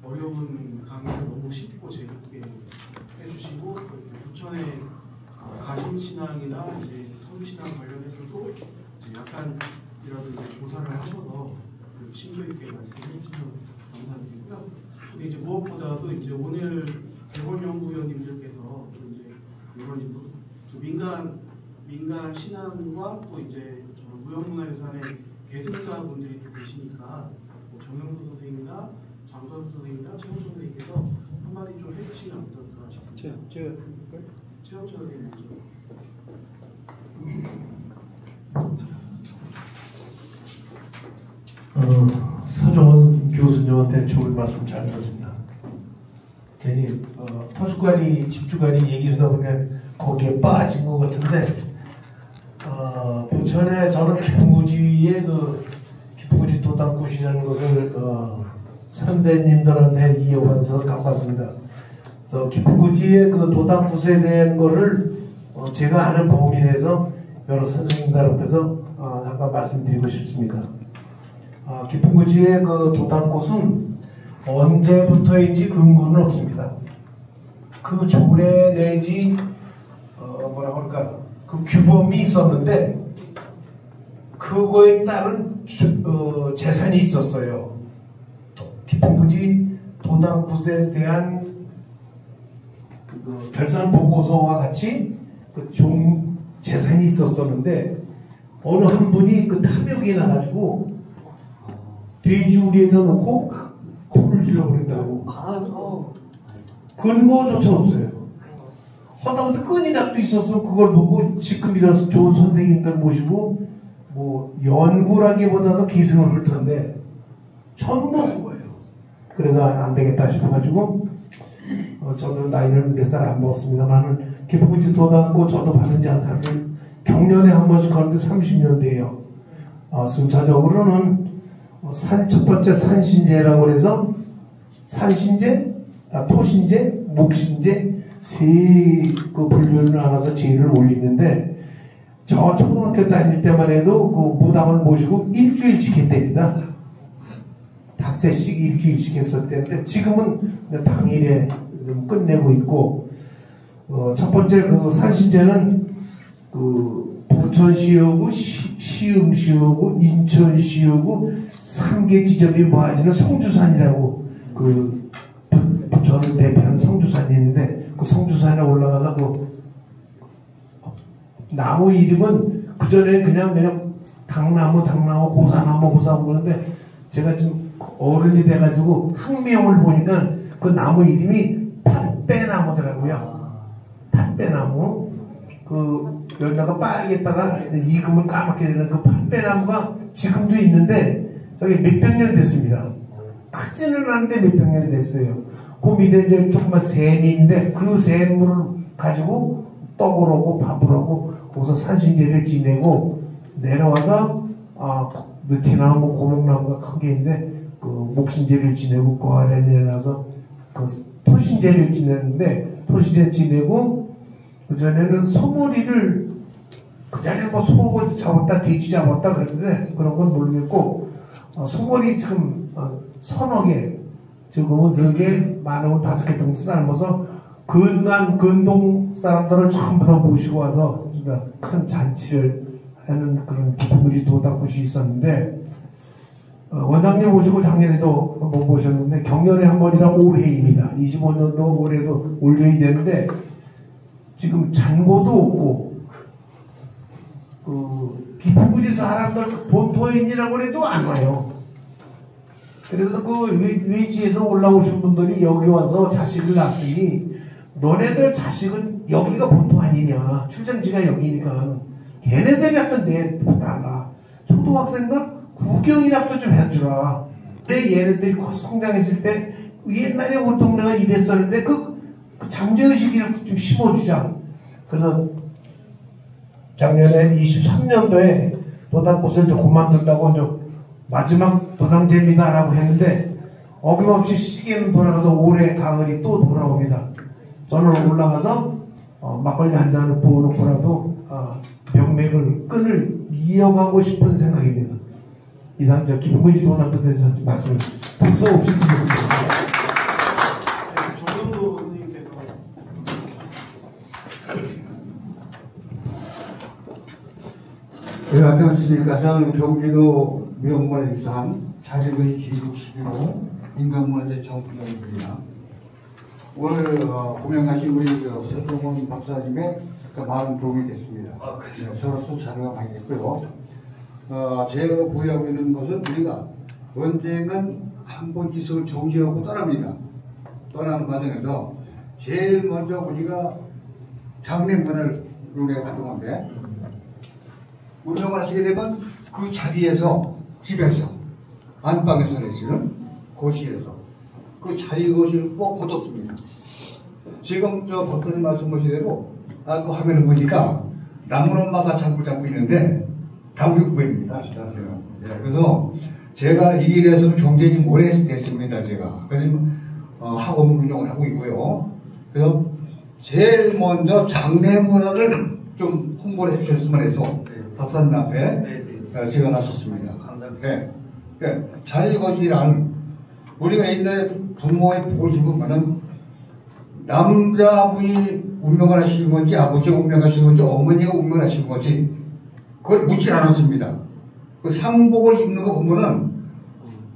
어려운 강의를 너무 쉽고 재밌게 해주시고 부천의 가신신앙이나 이제 서울신앙 관련해서도 이제 약간이라도 이제 조사를 하셔서 심도 있게 말씀해 주셔서 감사드리고요. 근데 이제 무엇보다도 이제 오늘 대본연구위원님들께서 이제 이런 민간 신앙과 또 이제 무형문화유산의 계승자분들이 또 계시니까 뭐 정영도 선생님이나 장선수 선생님이나 최원철 선생님께서 한마디 좀 해주시면 어떨까 싶습니다. 최원철 선생님 먼저. 서정원 교수님한테 좋은 말씀 잘 들었습니다. 괜히 터주관이 집주관이 얘기하다 보면 거기에 빠진 것 같은데 부천에 저는 기풍구지의 기풍구지 도당굿이라는 것을 선배님들한테 이어가서 갖고 왔습니다. 그래서 기풍구지의 그 도당굿에 대한 거를 제가 아는 범위 내에서 여러 선생님들 앞에서 잠깐 말씀드리고 싶습니다. 기풍구지의 그 도당꽃은 언제부터인지 근거는 없습니다. 그 조례 내지 뭐라고 할까 그 규범이 있었는데 그거에 따른 재산이 있었어요. 기풍구지 도당꽃에 대한 그 결산 보고서와 같이 그 재산이 있었었는데 어느 한 분이 그 탐욕이 나가지고 돼지우리에다 놓고 불을 질러버린다고. 근거조차 없어요. 하다못해 끈이락도 있어서 그걸 보고 지금이라서 좋은 선생님들 모시고 뭐 연구라기보다도 기승을 할 텐데 전부 한 거예요. 그래서 안 되겠다 싶어가지고 저도 나이는 몇 살 안 먹었습니다만 기풍구지 도당고 저도 받은 지 한 사람을 경년에 한 번씩 하는데 30년 돼요. 순차적으로는 첫 번째 산신제라고 해서 산신제, 토신제, 목신제 세 그 분류를 나눠서 제를 올리는데 저 초등학교 다닐 때만 해도 그 무당을 모시고 일주일씩 했답니다. 닷새씩 일주일씩 했었는데 지금은 당일에 좀 끝내고 있고 첫 번째 그 산신제는 그 부천시하고 시흥시하고 인천시하고 3개 지점이 모아지는 성주산이라고 그 부천을 대표하는 성주산이 있는데 그 성주산에 올라가서 그 나무 이름은 그전에 그냥 당나무 고사나무 그러는데 제가 좀 어른이 돼가지고 학명을 보니까 그 나무 이름이 팥배나무더라고요. 팥배나무. 그 열다가 빨겠다가 익으면 까맣게 되는 그 판배나무가 지금도 있는데 저게 몇백 년 됐습니다. 크지는 않은데 몇백 년 됐어요. 그 밑에 이제 조그만 샘인데 그 샘물을 가지고 떡을 하고 밥을 하고 거기서 산신제를 지내고 내려와서 느티나무 고목나무가 큰 게 있는데 그 목신제를 지내고 그 아래 내려와서 그 토신제를 지내는데 토신제 지내고 그 전에는 소머리를 그 전에 뭐 소 잡았다 돼지 잡았다 그랬는데 그런 건 모르겠고 소머리 지금 서너 개 지금은 저게 많으면 5개 정도 삶아서 근동 사람들을 전부 다 모시고 와서 진짜 큰 잔치를 하는 그런 기쁘구지 도당굿이 있었는데 원장님 모시고 작년에도 한번 모셨는데 경년에 한 번이라 올해입니다. 25년도 올해도 올려야 되는데 지금 잔고도 없고 그 기쁘구지 사람들 본토인이라고 해도 안 와요. 그래서 그 외지에서 올라오신 분들이 여기 와서 자식을 낳았으니 너네들 자식은 여기가 본토 아니냐 출생지가 여기니까 걔네들이라도 내달라 초등학생들 구경이라도 좀 해주라. 근데 얘네들이 성장했을 때 옛날에 우리 동네가 이랬었는데 그 잠재의식이라도 좀 심어주자. 그래서 작년에 23년도에 도당굿을 좀 그만둔다고 좀 마지막 도당제입니다라고 했는데 어김없이 시계는 돌아가서 올해 가을이 또 돌아옵니다. 저는 올라가서 막걸리 한 잔을 부어놓고라도 명맥을 끈을 이어가고 싶은 생각입니다. 이상 저 기쁘구지 도당굿에 대해서 말씀을 독서 없이 드리겠습니다. 조정도 의원님께서 네, 안녕하십니까. 저는 경기도 무형문화유산 자리구이 제61호 인간문화재 정부장입니다. 오늘 고명하신 우리 서동원 박사님의 많은 도움이 됐습니다. 네, 저로서 자료가 많이 됐고요. 제가 보유하고 있는 것은 우리가 언젠간 한번 이성을 정지하고 떠납니다. 떠나는 과정에서 제일 먼저 우리가 장례문을 우리가 받은 건데 운영을 하시게 되면 그 자리에서 집에서 안방에서 내지는 거실에서 그 자리 거실을 꼭 거뒀습니다. 지금 저 박사님 말씀하신 대로 그 화면을 보니까 남은 엄마가 잡고 있는데 다 우리 후배입니다. 네, 그래서 제가 이 일에서는 굉장히 좀 오래 됐습니다. 제가 그래서 학원 운영을 하고 있고요. 그래서 제일 먼저 장례 문화를 좀 홍보를 해주셨으면 해서 박사님 앞에 제가 나섰습니다. 네. 네. 자리거실이란 우리가 옛날에 부모의 복을 입으면은 남자분이 운명을 하시는 건지 아버지가 운명하시는 건지 어머니가 운명하시는 건지 그걸 묻지 않았습니다. 그 상복을 입는 거 보면은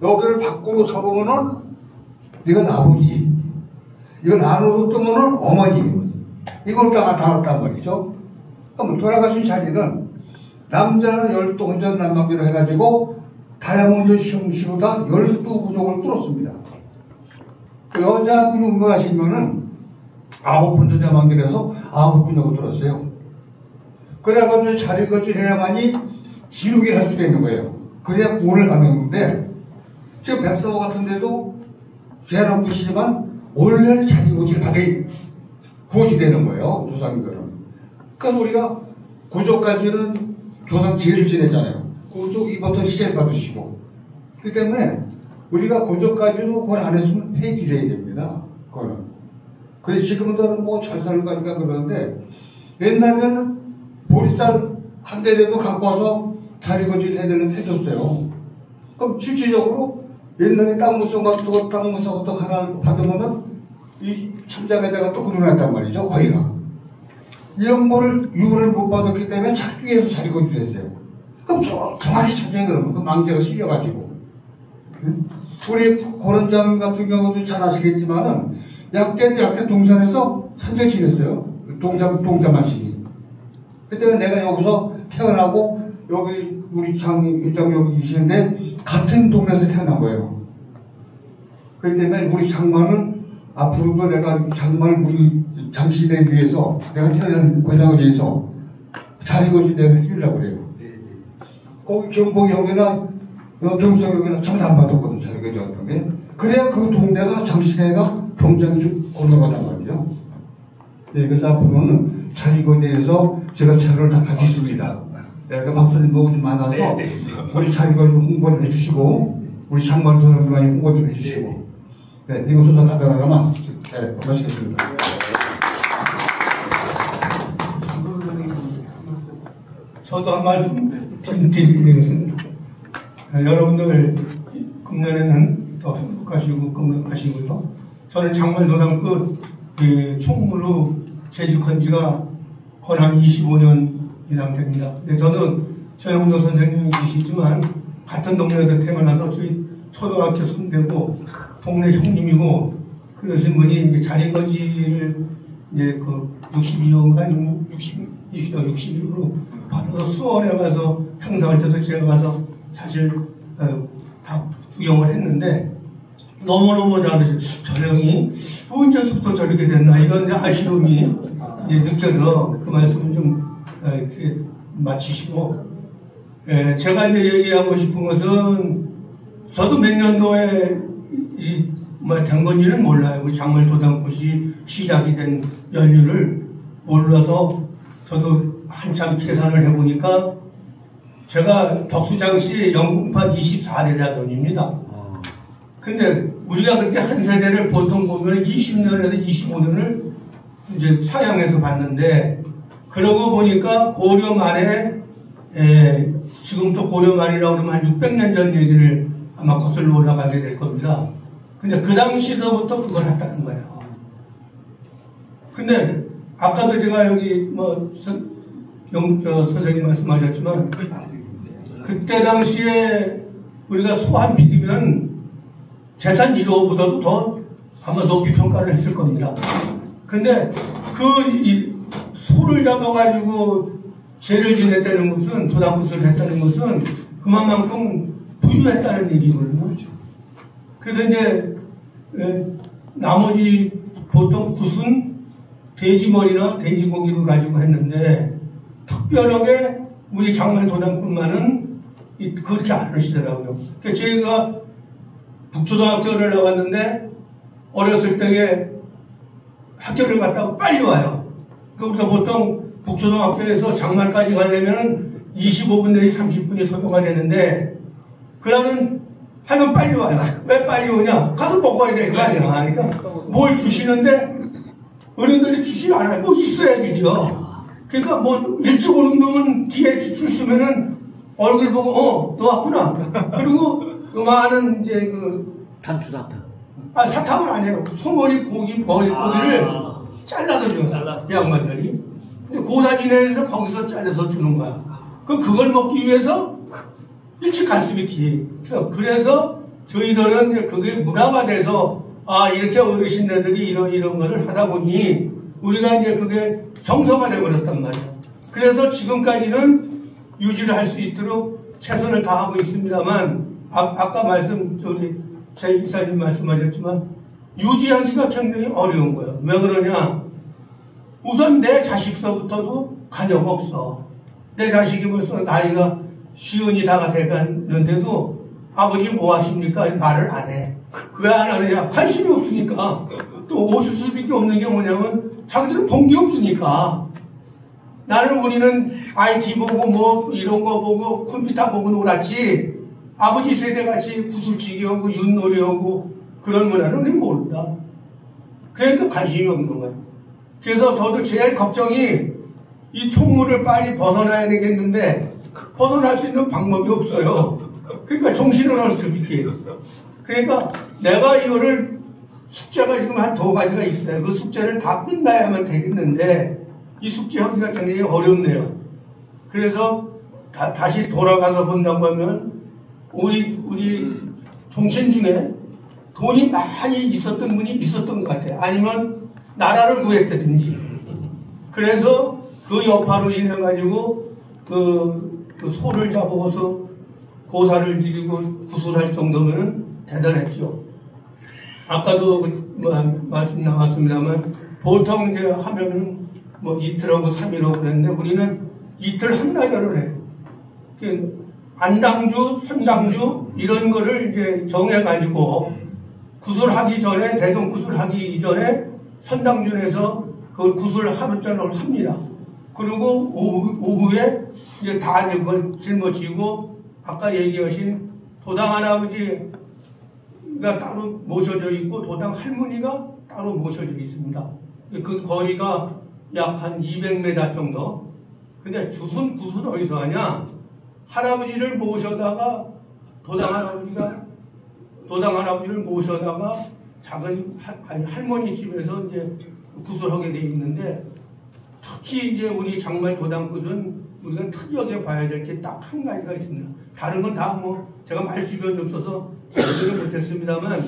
여기를 밖으로 서보면은 이건 아버지, 이건 안으로 뜨면은 어머니, 이걸 다 알았단 말이죠. 그럼 돌아가신 자리는 남자는 12혼전 난방기로 해가지고 다이아몬드 시험시로다 12구족을 뚫었습니다. 여자분이 운명하시면은 9혼전 난방기로 해서 9구족을 뚫었어요. 그래가지고 자리거질 해야만이 진욱을 할 수가 있는 거예요. 그래야 구원을 받는 건데, 지금 백성호 같은 데도 죄는 없으시지만, 원래는 자리거질 받아야 구원이 되는 거예요, 조상들은. 그래서 우리가 고조까지는 조상 제일 지냈잖아요. 고조 이부터 시절 받으시고. 그렇기 때문에 우리가 고조까지도 그걸 안 했으면 해드려야 됩니다. 그거는. 그래, 지금은 뭐 잘 살고 가니까 그러는데, 옛날에는 보리쌀 한 대라도 갖고 와서 자리거질 해줬어요. 그럼 실질적으로 옛날에 땅무성 같은 거 하나 받으면은 이 천장에다가 또 그려놨단 말이죠, 거기가. 이런 거를 유언을 못 받았기 때문에 찾기 위해서 자리거질 했어요. 그럼 정확히 천장에 그러면 그 망자가 실려가지고. 우리 고런장 같은 경우도 잘 아시겠지만은 약대 동산에서 산절 지냈어요. 동자 마시기. 그때 내가 여기서 태어나고 여기 우리 회장 여기 계시는데 같은 동네에서 태어난 거예요. 그렇기 때문에 우리 장만을 앞으로도 내가 장만을 우리 장신에 위해서 내가 태어난 고장을 위해서 자리거지 내가 해주려고 그래요. 거기 경복역이나 경성역이나 전혀 안 받았거든, 자리거지 같은 게. 그래야 그 동네가 정시내가 경장이 좀 올라가단 말이죠. 네, 그래서 앞으로는 자리거리에서 제가 차를 다 가지십니다. 내가 박사님 보고 좀 많아서 우리 자리거리 홍보를 해주시고 우리 장말도 많이 홍보 좀 해주시고 네, 이거 순서 간단하게만 네, 마치겠습니다. 저도 한 말 좀 드리겠습니다. 여러분들 금년에는 더 행복하시고 건강하시고요. 저는 장말도당 끝 총무로 재직한 지가 거의 한 25년 이상 됩니다. 근데 저는 최영도 선생님이시지만 같은 동네에서 태어나서 저희 초등학교 선배고 동네 형님이고 그러신 분이 이제 자리거지를 이제 그 62호인가 62호로 받아서 수원에 가서 행사할 때도 제가 가서 사실 다 구경을 했는데 너무너무 잘하시고 저 형이 언제부터 저렇게 됐나 이런 아쉬움이 이제 느껴서 그 말씀 좀 이렇게 마치시고 제가 이제 얘기하고 싶은 것은 저도 몇 년도에 된 건지는 몰라요. 우리 장말도당꽃이 시작이 된 연륜을 몰라서 저도 한참 계산을 해보니까 제가 덕수장시 영국파 24대 자손입니다. 근데 우리가 그때 한 세대를 보통 보면 20년에서 25년을 이제 사양해서 봤는데 그러고 보니까 고려 말에 지금부터 고려 말이라고 그러면 한 600년 전 얘기를 아마 거슬러 올라가게 될 겁니다. 근데 그 당시서부터 그걸 했다는 거예요. 근데 아까도 제가 여기 선생님 말씀하셨지만 그때 당시에 우리가 소 한 필이면 재산 1호보다도 더 아마 높이 평가를 했을 겁니다. 근데 그 소를 잡아가지고 죄를 지냈다는 것은 도당굿을 했다는 것은 그만큼 부유했다는 얘기거든요. 그래서 이제 나머지 보통 굿은 돼지머리나 돼지고기를 가지고 했는데 특별하게 우리 장말도당꾼만은 그렇게 안 하시더라고요. 그러니까 제가 북초등학교를 나왔는데 어렸을 때에 학교를 갔다가 빨리 와요. 그러니까 우리가 보통 북초등학교에서 장말까지 가려면 25분 내지 30분이 소요가 되는데 그러면 하여간 빨리 와요. 왜 빨리 오냐? 가서 먹어야 될 거 아니야. 그러니까 뭘 주시는데 어른들이 주시지 않아요. 뭐 있어야 주죠. 그러니까 뭐 일찍 오는 놈은 뒤에 줄 쓰면은 얼굴 보고 너 왔구나. 그리고 많은 이제 단추사탕. 사탕은 아니에요. 소머리 머리고기를 잘라서 줘요. 양반들이. 근데 고사진에서 거기서 잘라서 주는 거야. 그걸 먹기 위해서 일찍 갈 수 있지. 그래서 저희들은 이제 그게 문화가 돼서 이렇게 어르신네들이 이런 거를 하다 보니 우리가 이제 그게 정서가 되어버렸단 말이야. 그래서 지금까지는 유지를 할 수 있도록 최선을 다하고 있습니다만 아까 제 이사님 말씀하셨지만 유지하기가 굉장히 어려운 거예요. 왜 그러냐? 우선 내 자식서부터도 관여가 없어. 내 자식이 벌써 나이가 50이 다가 돼가는데도 아버지 뭐 하십니까? 말을 안 해. 왜 안 하느냐? 관심이 없으니까. 또 오실 수밖에 없는 게 뭐냐면 자기들은 본 게 없으니까. 우리는 IT 보고 뭐 이런 거 보고 컴퓨터 보고 놀았지. 아버지 세대같이 구슬치기 하고 윷놀이 하고 그런 문화는 우리는 모른다. 그러니까 관심이 없는 거예요. 그래서 저도 제일 걱정이 이 총무를 빨리 벗어나야 되겠는데 벗어날 수 있는 방법이 없어요. 그러니까 정신을 할 수 있게. 그러니까 내가 이거를 숙제가 지금 한 2가지가 있어요. 그 숙제를 다 끝나야만 되겠는데 이 숙제 하기가 굉장히 어렵네요. 그래서 다시 돌아가서 본다고 하면 우리 종신 중에 돈이 많이 있었던 분이 있었던 것 같아요. 아니면 나라를 구했다든지. 그래서 그 여파로 인해 가지고 그 소를 잡아서 고사를 지르고 구술할 정도면 대단했죠. 아까도 말씀 나왔습니다만 보통 이제 하면은 뭐 이틀하고 3일하고 그랬는데 우리는 이틀 한나절을 해요. 안당주, 선당주 이런 거를 이제 정해가지고 구술하기 전에 대동 구술하기 이전에 선당준에서 그걸 구술 하루전을 합니다. 그리고 오후에 이제 다 이제 그걸 짊어지고 아까 얘기하신 도당 할아버지가 따로 모셔져 있고 도당 할머니가 따로 모셔져 있습니다. 그 거리가 약 한 200m 정도. 근데 구슬 어디서 하냐? 할아버지를 모셔다가 도당 할아버지를 모셔다가 작은 할머니 집에서 이제 구슬하게 돼 있는데 특히 이제 우리 장말 도당굿은 우리가 특이하게 봐야 될 게 딱 한 가지가 있습니다. 다른 건 다 뭐 제가 말 주변이 없어서 얘기를 못했습니다만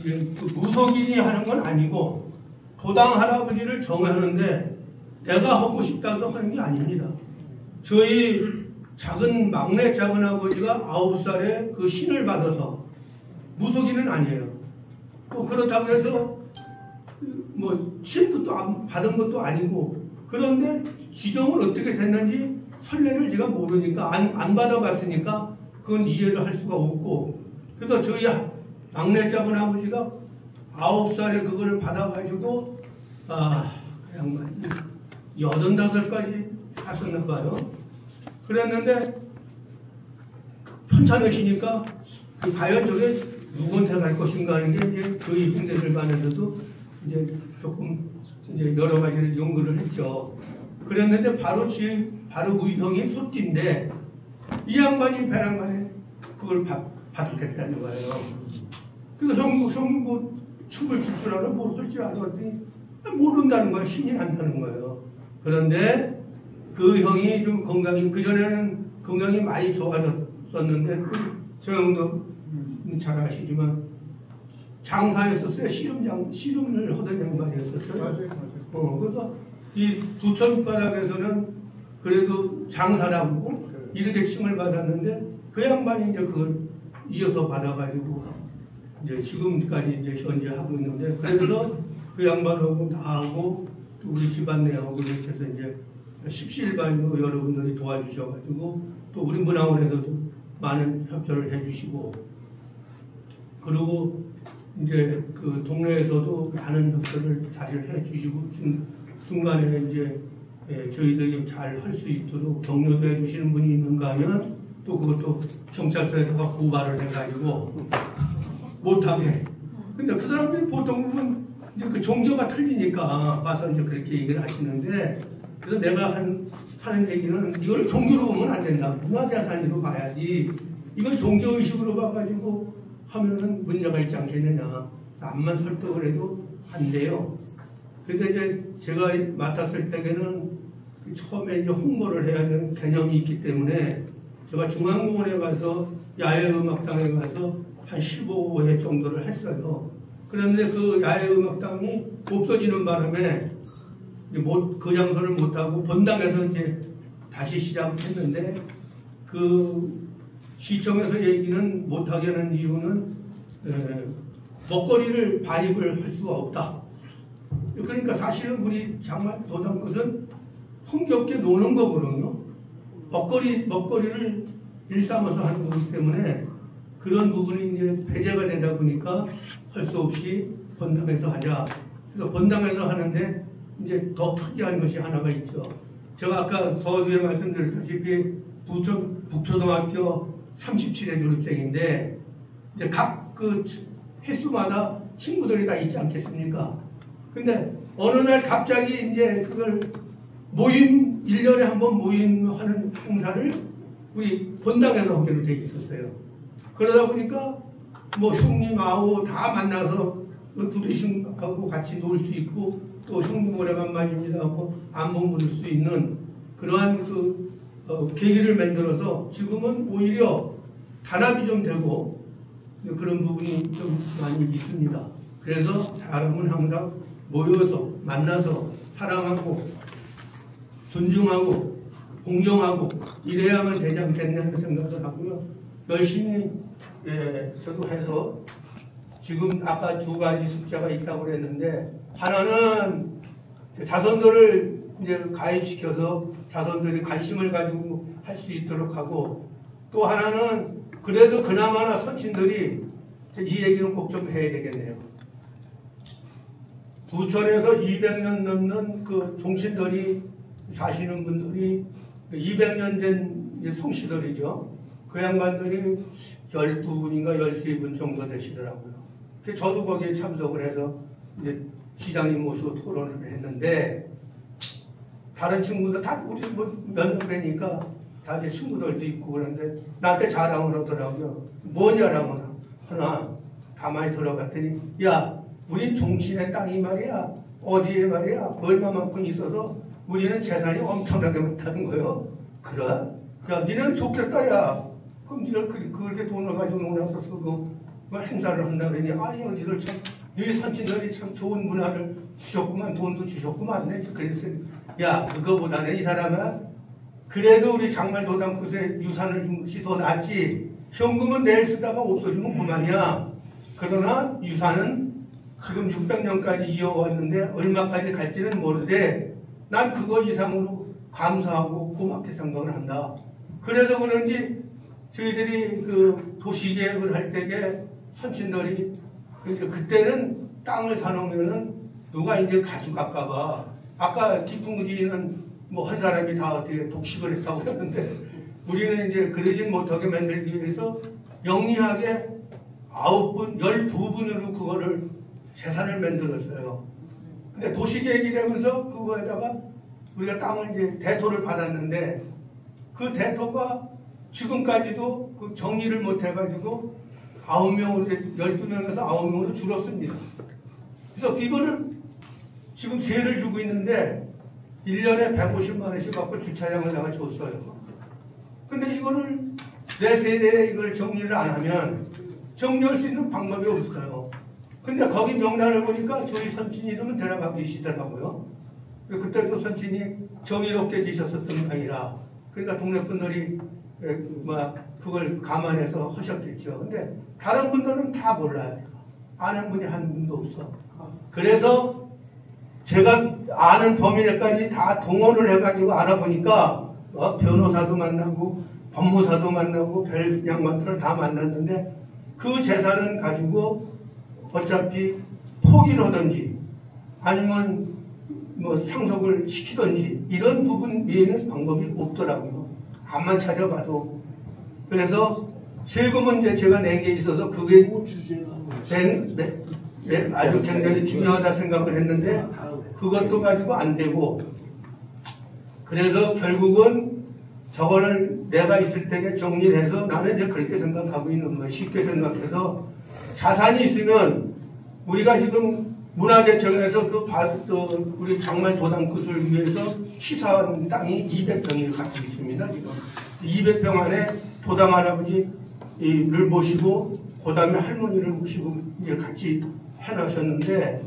그 무속인이 하는 건 아니고 도당 할아버지를 정하는데 내가 하고 싶다고 하는 게 아닙니다. 저희 막내 작은 아버지가 9살에 그 신을 받아서 무속인은 아니에요. 또 그렇다고 해서 뭐 신도 또 받은 것도 아니고 그런데 지정은 어떻게 됐는지 선례를 제가 모르니까 안 받아봤으니까 그건 이해를 할 수가 없고 그래서 저희 막내 작은 아버지가 9살에 그걸 받아가지고 그 양반이 85까지 가셨나 봐요. 그랬는데 편찮으시니까 과연 저게 누구한테 갈 것인가 하는 게 이제 저희 형제들 간에서도 이제 조금 이제 여러 가지를 연구를 했죠. 그랬는데 바로 우리 형이 소띠인데 이 양반이 배낭간에 그걸 받았겠다는 거예요. 그래서 형이 뭐 춤을 출 줄 알아? 뭘 할 줄 알아? 그랬더니 모른다는 거예요. 신이 난다는 거예요. 그런데 그 형이 좀 그전에는 건강이 많이 좋아졌었는데 저 형도 잘 아시지만 장사였었어요. 씨름을 하던 양반이었었어요. 맞아요. 그래서 이 두천바닥에서는 그래도 장사라고 이렇게 칭을 받았는데 그 양반이 이제 그걸 이어서 받아가지고 이제 지금까지 이제 현재 하고 있는데 그래서 그 양반하고 나하고 또 우리 집안 내하고 이렇게 해서 이제 십시일반으로 여러분들이 도와주셔가지고 또 우리 문화원에서도 많은 협조를 해주시고 그리고 이제 그 동네에서도 많은 협조를 사실 해주시고 중간에 이제 저희들이 잘 할 수 있도록 격려도 해주시는 분이 있는가 하면 또 그것도 경찰서에다가 고발을 해가지고 못하게. 근데 그 사람들이 보통은 이제 그 종교가 틀리니까 와서 이제 그렇게 얘기를 하시는데 그래서 내가 하는 얘기는 이걸 종교로 보면 안 된다. 문화자산으로 봐야지. 이걸 종교의식으로 봐가지고 하면은 문제가 있지 않겠느냐. 암만 설득을 해도 안 돼요. 근데 이제 제가 맡았을 때에는 처음에 이제 홍보를 해야 하는 개념이 있기 때문에 제가 중앙공원에 가서 야외음악당에 가서 한 15회 정도를 했어요. 그런데 그 야외음악당이 없어지는 바람에 그 장소를 못하고 본당에서 이제 다시 시작했는데 그 시청에서 얘기는 못하게 하는 이유는 먹거리를 반입을 할 수가 없다. 그러니까 사실은 우리 장말 도당굿은 흥겹게 노는 거거든요. 먹거리를 일삼아서 하는 거기 때문에 그런 부분이 이제 배제가 되다 보니까 할 수 없이 본당에서 하자. 그래서 본당에서 하는데 이제 더 특이한 것이 하나가 있죠. 제가 아까 서두에 말씀드렸다시피 북초등학교 37회 졸업생인데 이제 각 그 횟수마다 친구들이 다 있지 않겠습니까? 근데 어느 날 갑자기 이제 그걸 1년에 한 번 모임하는 행사를 우리 본당에서 하기로 돼 있었어요. 그러다 보니까 뭐 형님하고 다 만나서 두루씩하고 같이 놀 수 있고 또 형님 오래간만입니다 하고 안부 물을 수 있는 그러한 계기를 만들어서 지금은 오히려 단합이 좀 되고 그런 부분이 좀 많이 있습니다. 그래서 사람은 항상 모여서 만나서 사랑하고 존중하고 공경하고 이래야만 되지 않겠냐는 생각을 하고요. 열심히 저도 해서 지금 아까 두 가지 숙제가 있다고 그랬는데 하나는 자손들을 이제 가입시켜서 자손들이 관심을 가지고 할 수 있도록 하고, 또 하나는 그래도 그나마나 선친들이 이 얘기는 꼭 좀 해야 되겠네요. 부천에서 200년 넘는 그 종신들이 사시는 분들이 200년 된 성씨들이죠. 그 양반들이 12분인가 13분 정도 되시더라고요. 그래서 저도 거기에 참석을 해서 이제 시장님 모시고 토론을 했는데, 다른 친구들 다 우리 뭐 연배니까 다 이제 친구들도 있고 그런데 나한테 자랑을 하더라고요. 뭔 자랑을 하나 가만히 들어봤더니, 야, 우리 종친의 땅이 말이야, 어디에 말이야, 얼마만큼 있어서 우리는 재산이 엄청나게 많다는 거예요. 그래? 야, 니는 좋겠다, 야. 그럼 니는 그렇게 돈을 가지고 놀아서 쓰고 뭐 행사를 한다 그러니, 아, 여기를 참, 네 선친들이 참 좋은 문화를 주셨구만, 돈도 주셨구만. 그래서, 야, 그거보다는 이 사람은 그래도 우리 장말도당굿에 유산을 준 것이 더 낫지. 현금은 내일 쓰다가 없어지면 그만이야. 그러나 유산은 지금 600년까지 이어왔는데 얼마까지 갈지는 모르되 난 그거 이상으로 감사하고 고맙게 생각을 한다. 그래서 그런지 저희들이 그 도시계획을 할 때에 선친들이 그때는 땅을 사놓으면은 누가 이제 가져갈까봐, 아까 기풍구지는 뭐 한 사람이 다 어떻게 독식을 했다고 했는데, 우리는 이제 그러진 못하게 만들기 위해서 영리하게 9분, 12분으로 그거를 재산을 만들었어요. 근데 도시계획이 되면서 그거에다가 우리가 땅을 이제 대토를 받았는데, 그 대토가 지금까지도 그 정리를 못 해가지고 9명으로, 12명에서 9명으로 줄었습니다. 그래서 이거를 지금 세를 주고 있는데 1년에 150만 원씩 받고 주차장을 내가 줬어요. 근데 이거를 내 세대에 이걸 정리를 안 하면 정리할 수 있는 방법이 없어요. 근데 거기 명단을 보니까 저희 선친 이름은 들어가 계시더라고요. 그때도 선친이 정의롭게 계셨었던 모양이라, 그러니까 동네 분들이 그걸 감안해서 하셨겠죠. 근데 다른 분들은 다 몰라요. 아는 분이 한 분도 없어. 그래서 제가 아는 범위 내까지 다 동원을 해가지고 알아보니까 변호사도 만나고 법무사도 만나고 별 양반들을 다 만났는데, 그 재산은 가지고 어차피 포기를 하든지 아니면 뭐 상속을 시키든지 이런 부분 외에는 방법이 없더라고요. 암만 찾아봐도. 그래서 세금은 이제 제가 낸 게 있어서 그게 아주 굉장히 중요하다 생각을 했는데 그것도 가지고 안 되고, 그래서 결국은 저거를 내가 있을 때에 정리를 해서, 나는 이제 그렇게 생각하고 있는 거예요. 쉽게 생각해서 자산이 있으면 우리가 지금 문화재청에서 우리 장말도당굿을 위해서 시사한 땅이 200평이 가지고 있습니다. 지금 200평 안에 도당 할아버지를 모시고 그 다음에 할머니를 모시고 이제 같이 해놓으셨는데,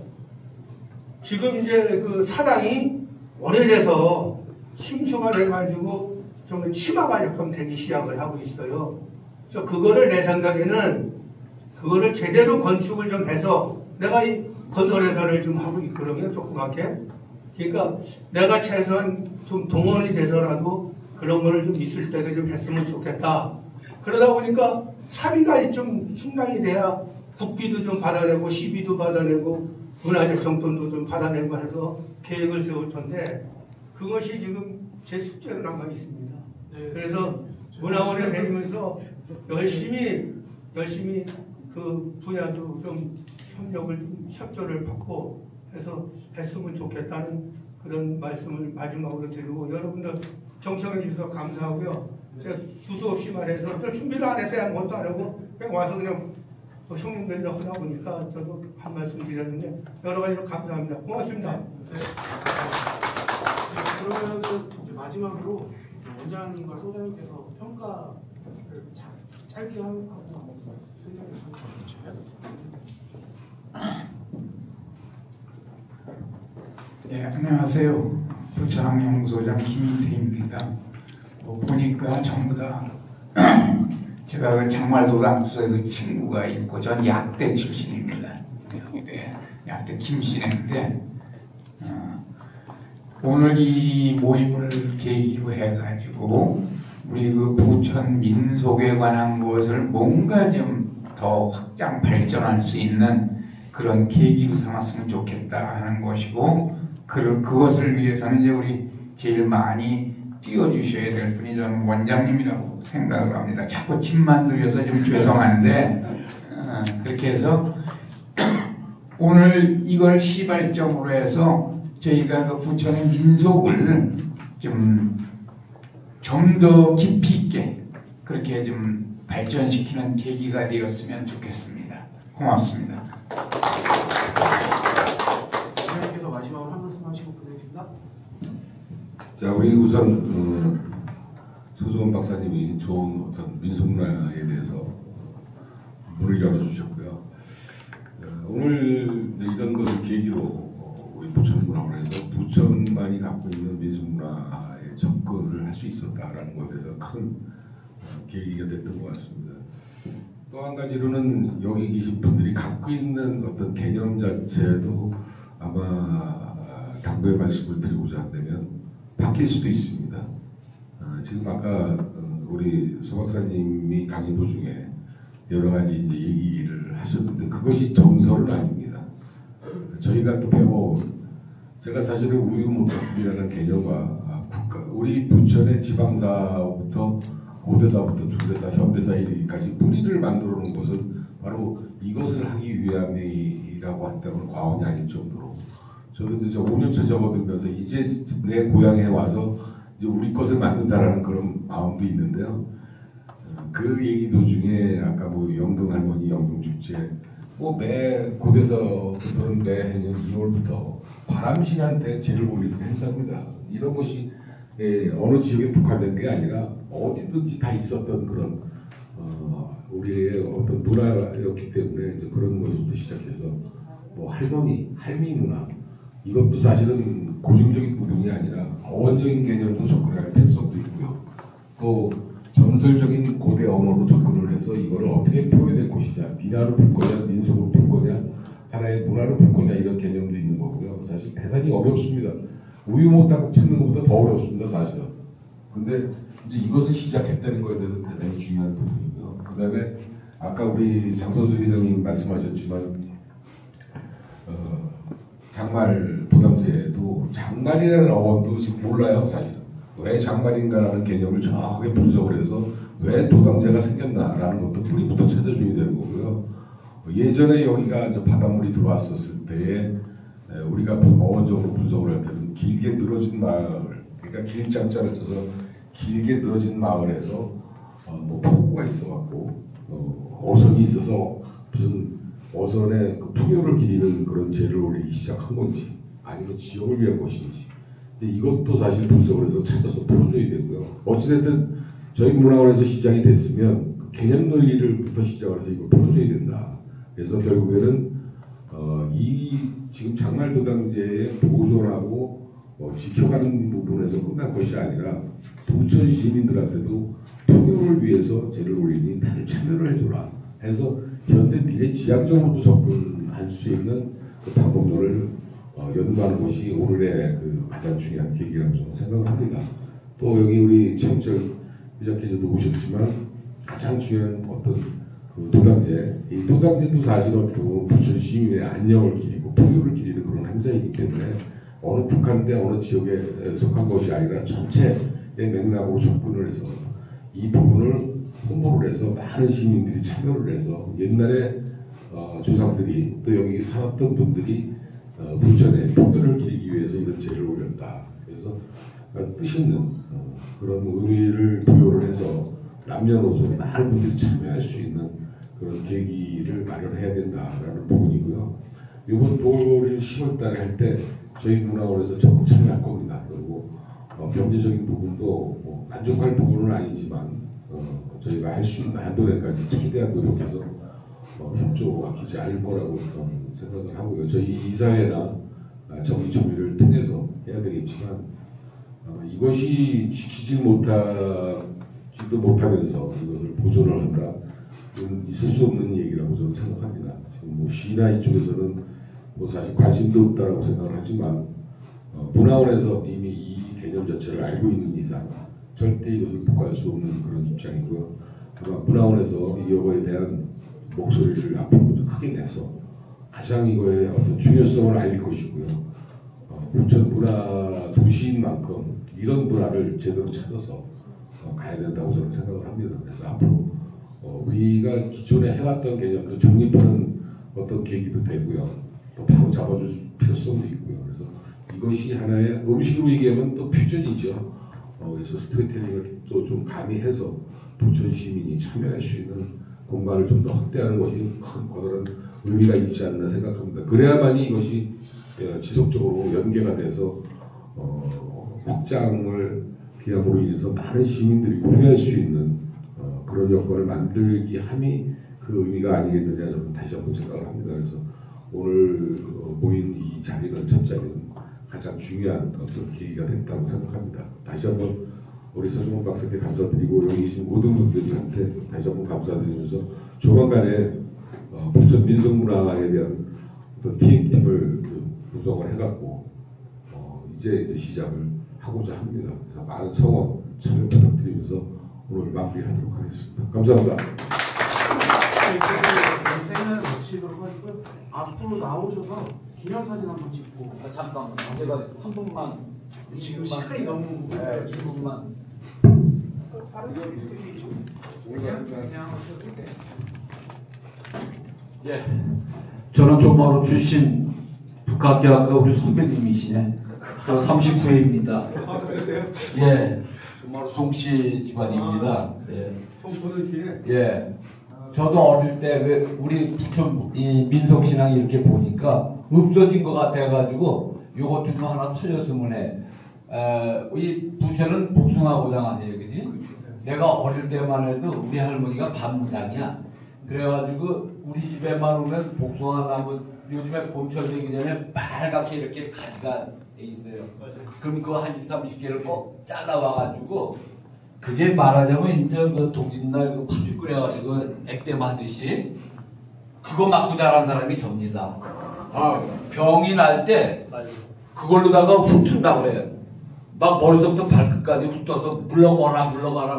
지금 이제 그 사당이 오래돼서 침수가 돼가지고 좀 치마가 약간 되기 시작을 하고 있어요. 그래서 그거를 내 생각에는 그거를 제대로 건축을 좀 해서, 내가 이 건설회사를 좀 하고 있거든요, 조그맣게. 그러니까 내가 최소한 좀 동원이 돼서라도 그런 거를 좀 있을 때가 좀 했으면 좋겠다. 그러다 보니까 사비가 좀 충당이 돼야 국비도 좀 받아내고 시비도 받아내고 문화재 정돈도 좀 받아내고 해서 계획을 세울 텐데, 그것이 지금 제 숙제로 남아 있습니다. 그래서 문화원에 다니면서 열심히 그 분야도 좀 협조를 받고 해서 했으면 좋겠다는 그런 말씀을 마지막으로 드리고, 여러분들 경청해 주셔서 감사하고요. 제가 수수 없이 말해서 또 준비를 안 해서 아무것도 안 하고 그냥 와서 그냥 형님들 하다 보니까 저도 한 말씀 드렸는데 여러 가지로 감사합니다. 고맙습니다. 네. 그러면 이제 마지막으로 원장님과 소장님께서 평가를 짧게 하고 설명을 네, 안녕하세요. 부천 영소장 김인태입니다. 보니까 전부 다 제가 그 장말도당굿에 그 친구가 있고, 전 약대 출신입니다. 약대 김씨인데 오늘 이 모임을 계기로 해가지고 우리 그 부천 민속에 관한 것을 뭔가 좀 더 확장 발전할 수 있는 그런 계기로 삼았으면 좋겠다 하는 것이고 그것을 위해서는 이제 우리 제일 많이 띄워주셔야 될 분이 저는 원장님이라고 생각을 합니다. 자꾸 침만 들여서 좀 죄송한데 그렇게 해서 오늘 이걸 시발점으로 해서 저희가 그 부천의 민속을 좀 더 깊이 있게 그렇게 좀 발전시키는 계기가 되었으면 좋겠습니다. 고맙습니다. 원장님께서 마지막으로 한 말씀 하시고 끝내겠습니다. 자, 우리 우선 소정원 박사님이 좋은 어떤 민속문화에 대해서 문을 열어주셨고요. 오늘 이런 것을 계기로 우리 부천문화원에서 부천만이 갖고 있는 민속문화에 접근을 할 수 있었다라는 것에 대해서 큰 계기가 됐던 것 같습니다. 또 한 가지로는 여기 계신 분들이 갖고 있는 어떤 개념 자체도 아마 당부의 말씀을 드리고자 한다면 바뀔 수도 있습니다. 지금 아까 우리 소 박사님이 강의 도중에 여러 가지 이제 얘기를 하셨는데 그것이 정설은 아닙니다. 저희가 또 배워온 제가 사실은 우유모탁이라는 개념과 우리 부천의 지방사부터 고대사부터 중대사, 현대사 이르기까지 뿌리를 만들어 놓은 것은 바로 이것을 하기 위함이라고 한다면 과언이 아닐 정도로 저도 이제 5년차 접어들면서 이제 내 고향에 와서 이제 우리 것을 만든다라는 그런 마음도 있는데요. 그 얘기 도중에 아까 뭐 영등 할머니 영등 축제 매 고대사부터는 매해년 2월부터 바람신한테 제를 올리는 행사입니다. 이런 것이 어느 지역에 국한된 게 아니라 어디든지 다 있었던 그런 우리의 어떤 문화였기 때문에 이제 그런 것부터 시작해서 뭐 할미 문화 이것도 사실은 고증적인 부분이 아니라 어원적인 개념도 접근할 필요성도 있고요. 또 전설적인 고대 언어로 접근을 해서 이걸 어떻게 표현될 것이냐, 민화로 풀 거냐, 민속으로 풀 거냐, 하나의 문화로 풀 거냐 이런 개념도 있는 거고요. 사실 대단히 어렵습니다. 우유모탁 찾는 것보다 더 어렵습니다, 사실은. 근데 이제 이것을 시작했다는 것에 대해서 대단히 중요한 부분이고요. 그 다음에 아까 우리 장선수 회장님 말씀하셨지만 장말 도담제도 장말이라는 어원도 지금 몰라요, 사실은. 왜 장말인가라는 개념을 정확하게 분석을 해서 왜 도담제가 생겼나라는 것도 뿌리부터 찾아줘야 되는 거고요. 예전에 여기가 이제 바닷물이 들어왔었을 때에 우리가 어원적으로 분석을 할 때는 길게 늘어진 마을, 그러니까 길장자를 써서 길게 늘어진 마을에서 뭐 폭우가 있어갖고 어선이 있어서 무슨 어선에 그 풍요를 기리는 그런 제를 올리기 시작한 건지 아니면 지역을 위한 것인지 이것도 사실 분석을 해서 찾아서 풀어줘야 되고요. 어찌됐든 저희 문화원에서 시작이 됐으면 그 개념 논리를부터 시작을 해서 이걸 풀어줘야 된다. 그래서 결국에는 이 지금 장말도당제에 보존하고 지켜가는 부분에서 끝난 것이 아니라 부천 시민들한테도 풍요를 위해서 제를 올리니 다들 참여를 해줘라 해서 현대 미래 지향적으로도 접근할 수 있는 그 방법론을 연구하는 것이 오늘의 그 가장 중요한 계기라고 저는 생각을 합니다. 또 여기 우리 최영철 회장께서도 오셨지만 가장 중요한 어떤 그 도당제, 이 도당제도 사실은 부천 시민의 안녕을 기리고 풍요를 기리는 그런 행사이기 때문에 어느 북한대 어느 지역에 속한 것이 아니라 전체의 맥락으로 접근을 해서 이 부분을 홍보를 해서 많은 시민들이 참여를 해서 옛날에 조상들이 또 여기 살았던 분들이 부천에 풍요를 기리기 위해서 이런 제를 올렸다. 그래서 뜻있는 그런 의미를 부여를 해서 남녀노소 많은 분들이 참여할 수 있는 그런 계기를 마련해야 된다라는 부분이고요. 이번 도올인 10월달에 할 때 저희 문화원에서 적극 참여할 겁니다. 그리고 경제적인 부분도 뭐 만족할 부분은 아니지만 저희가 할 수 있는 한도에까지 최대한 노력해서 협조 아끼지 않을 거라고 생각을 하고요. 저희 이사회나 정기조리를 통해서 해야 되겠지만 이것이 지키지 못하지도 못하면서 이것을 보존을 한다. 있을 수 없는 얘기라고 저는 생각합니다. 지금 뭐 시나 이쪽에서는 뭐 사실 관심도 없다라고 생각을 하지만 문화원에서 이미 이 개념 자체를 알고 있는 이상 절대 이것을 복구할 수 없는 그런 입장이고요. 아마 문화원에서 이 여거에 대한 목소리를 앞으로 좀 크게 내서 가장 이거의 어떤 중요성을 알릴 것이고요. 부천 문화 도시인 만큼 이런 문화를 제대로 찾아서 가야 된다고 저는 생각을 합니다. 그래서 앞으로 우리가 기존에 해왔던 개념도 정립하는 어떤 계기도 되고요. 또 바로 잡아줄 필요성도 있고요. 그래서 이것이 하나의 음식으로 얘기하면 또 퓨전이죠. 그래서 스토리텔링을 또 좀 가미해서 부천 시민이 참여할 수 있는 공간을 좀 더 확대하는 것이 큰 거다란 의미가 있지 않나 생각합니다. 그래야만이 이것이 지속적으로 연계가 돼서 확장을 기함으로 인해서 많은 시민들이 공유할 수 있는 그런 여건을 만들기 함이 그 의미가 아니겠느냐 저는 다시 한번 생각을 합니다. 그래서 오늘 모인 이 자리는 첫 자리는 가장 중요한 어떤 계기가 됐다고 생각합니다. 다시 한번 우리 서정훈 박사께 감사드리고 여기 계신 모든 분들한테 다시 한번 감사드리면서 조만간에 부천 민속문화에 대한 어떤 TM팀을 구성을 해갖고 이제 시작을 하고자 합니다. 그래서 많은 성원 참여 부탁드리면서 오늘 마무리하도록 하겠습니다. 감사합니다. 세미나를 마치도록 하고요. 앞으로 나오셔서 기념사진 한번 찍고. 잠깐만, 제가 3분만. 지금 시간이 너무 2분만. 예. 저는 조마루 출신 북학교학과 우리 선배님이시네. 저 39회입니다. 예. 조마루 송씨 집안입니다. 예. 송소는씨네. 예. 저도 어릴 때 왜 우리 부천 이 민속신앙이 이렇게 보니까 없어진 것 같아가지고 요것도 좀 하나 살렸으면 해. 이 부천은 복숭아 고장 아니에요, 그지? 내가 어릴 때만 해도 우리 할머니가 반무장이야. 그래가지고 우리 집에만 오면 복숭아 나무 요즘에 봄철 되기 전에 빨갛게 이렇게 가지가 돼 있어요. 그럼 그거 한 20-30개를 꼭 잘라와가지고 그게 말하자면 이제 그 동짓날 그 팥죽 끓여가지고 액땜 하듯이 그거 맞고 자란 사람이 접니다. 병이 날 때 그걸로다가 훑은다고 그래요. 막 머리서부터 발끝까지 훑어서 물러가라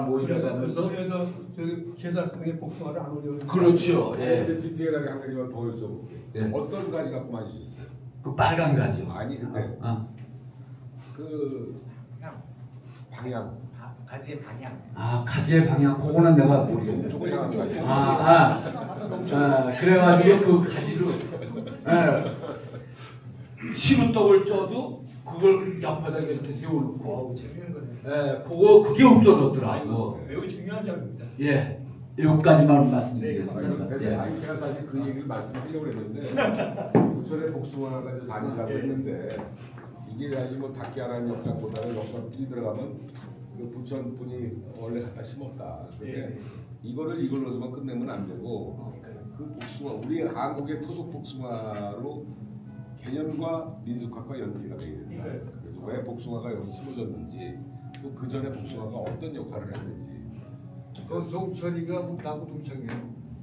뭐 이래가면서. 그래서 저기 제사상에 복숭아를 안 올려. 그렇죠. 예. 디테일하게 한 가지만 더 여쭤볼게요. 예. 어떤 가지 갖고 맞으셨어요? 그 빨간 가지. 아니 근데 그 방향. 가지의 방향. 가지의 방향 그거는 내가 모르겠어요. 쪽을 향한 가지. 그래가지고 그 가지로 시루떡을 쪄도 그걸 옆에다 이렇게 세워놓고. 재밌는 거네. 그게 없어졌더라고. 매우 중요한 점입니다. 예. 여기까지만 말씀드리겠습니다. 제가 사실 그 얘기를 말씀드리려고 했는데 부천의 복숭아가 이제 4년이라고 했는데 이게 사실 뭐 닭기하라는 역장보다는 역사끼리 들어가면 그 부천 분이 원래 갖다 심었다. 근데 이거를 이걸로서만 끝내면 안 되고 그 복숭아 우리 한국의 토속 복숭아로 개념과 민속학과 연계가 되게 된다. 그래서 왜 복숭아가 여기 심어졌는지 또 그 전에 복숭아가 어떤 역할을 했는지. 송철이가 나하고 동창이에요.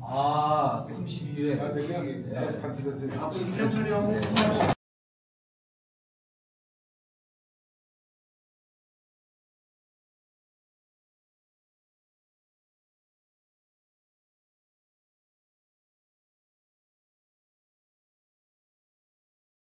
32회. 자, 대략 같이 됐어요. 앞으로 기념 촬영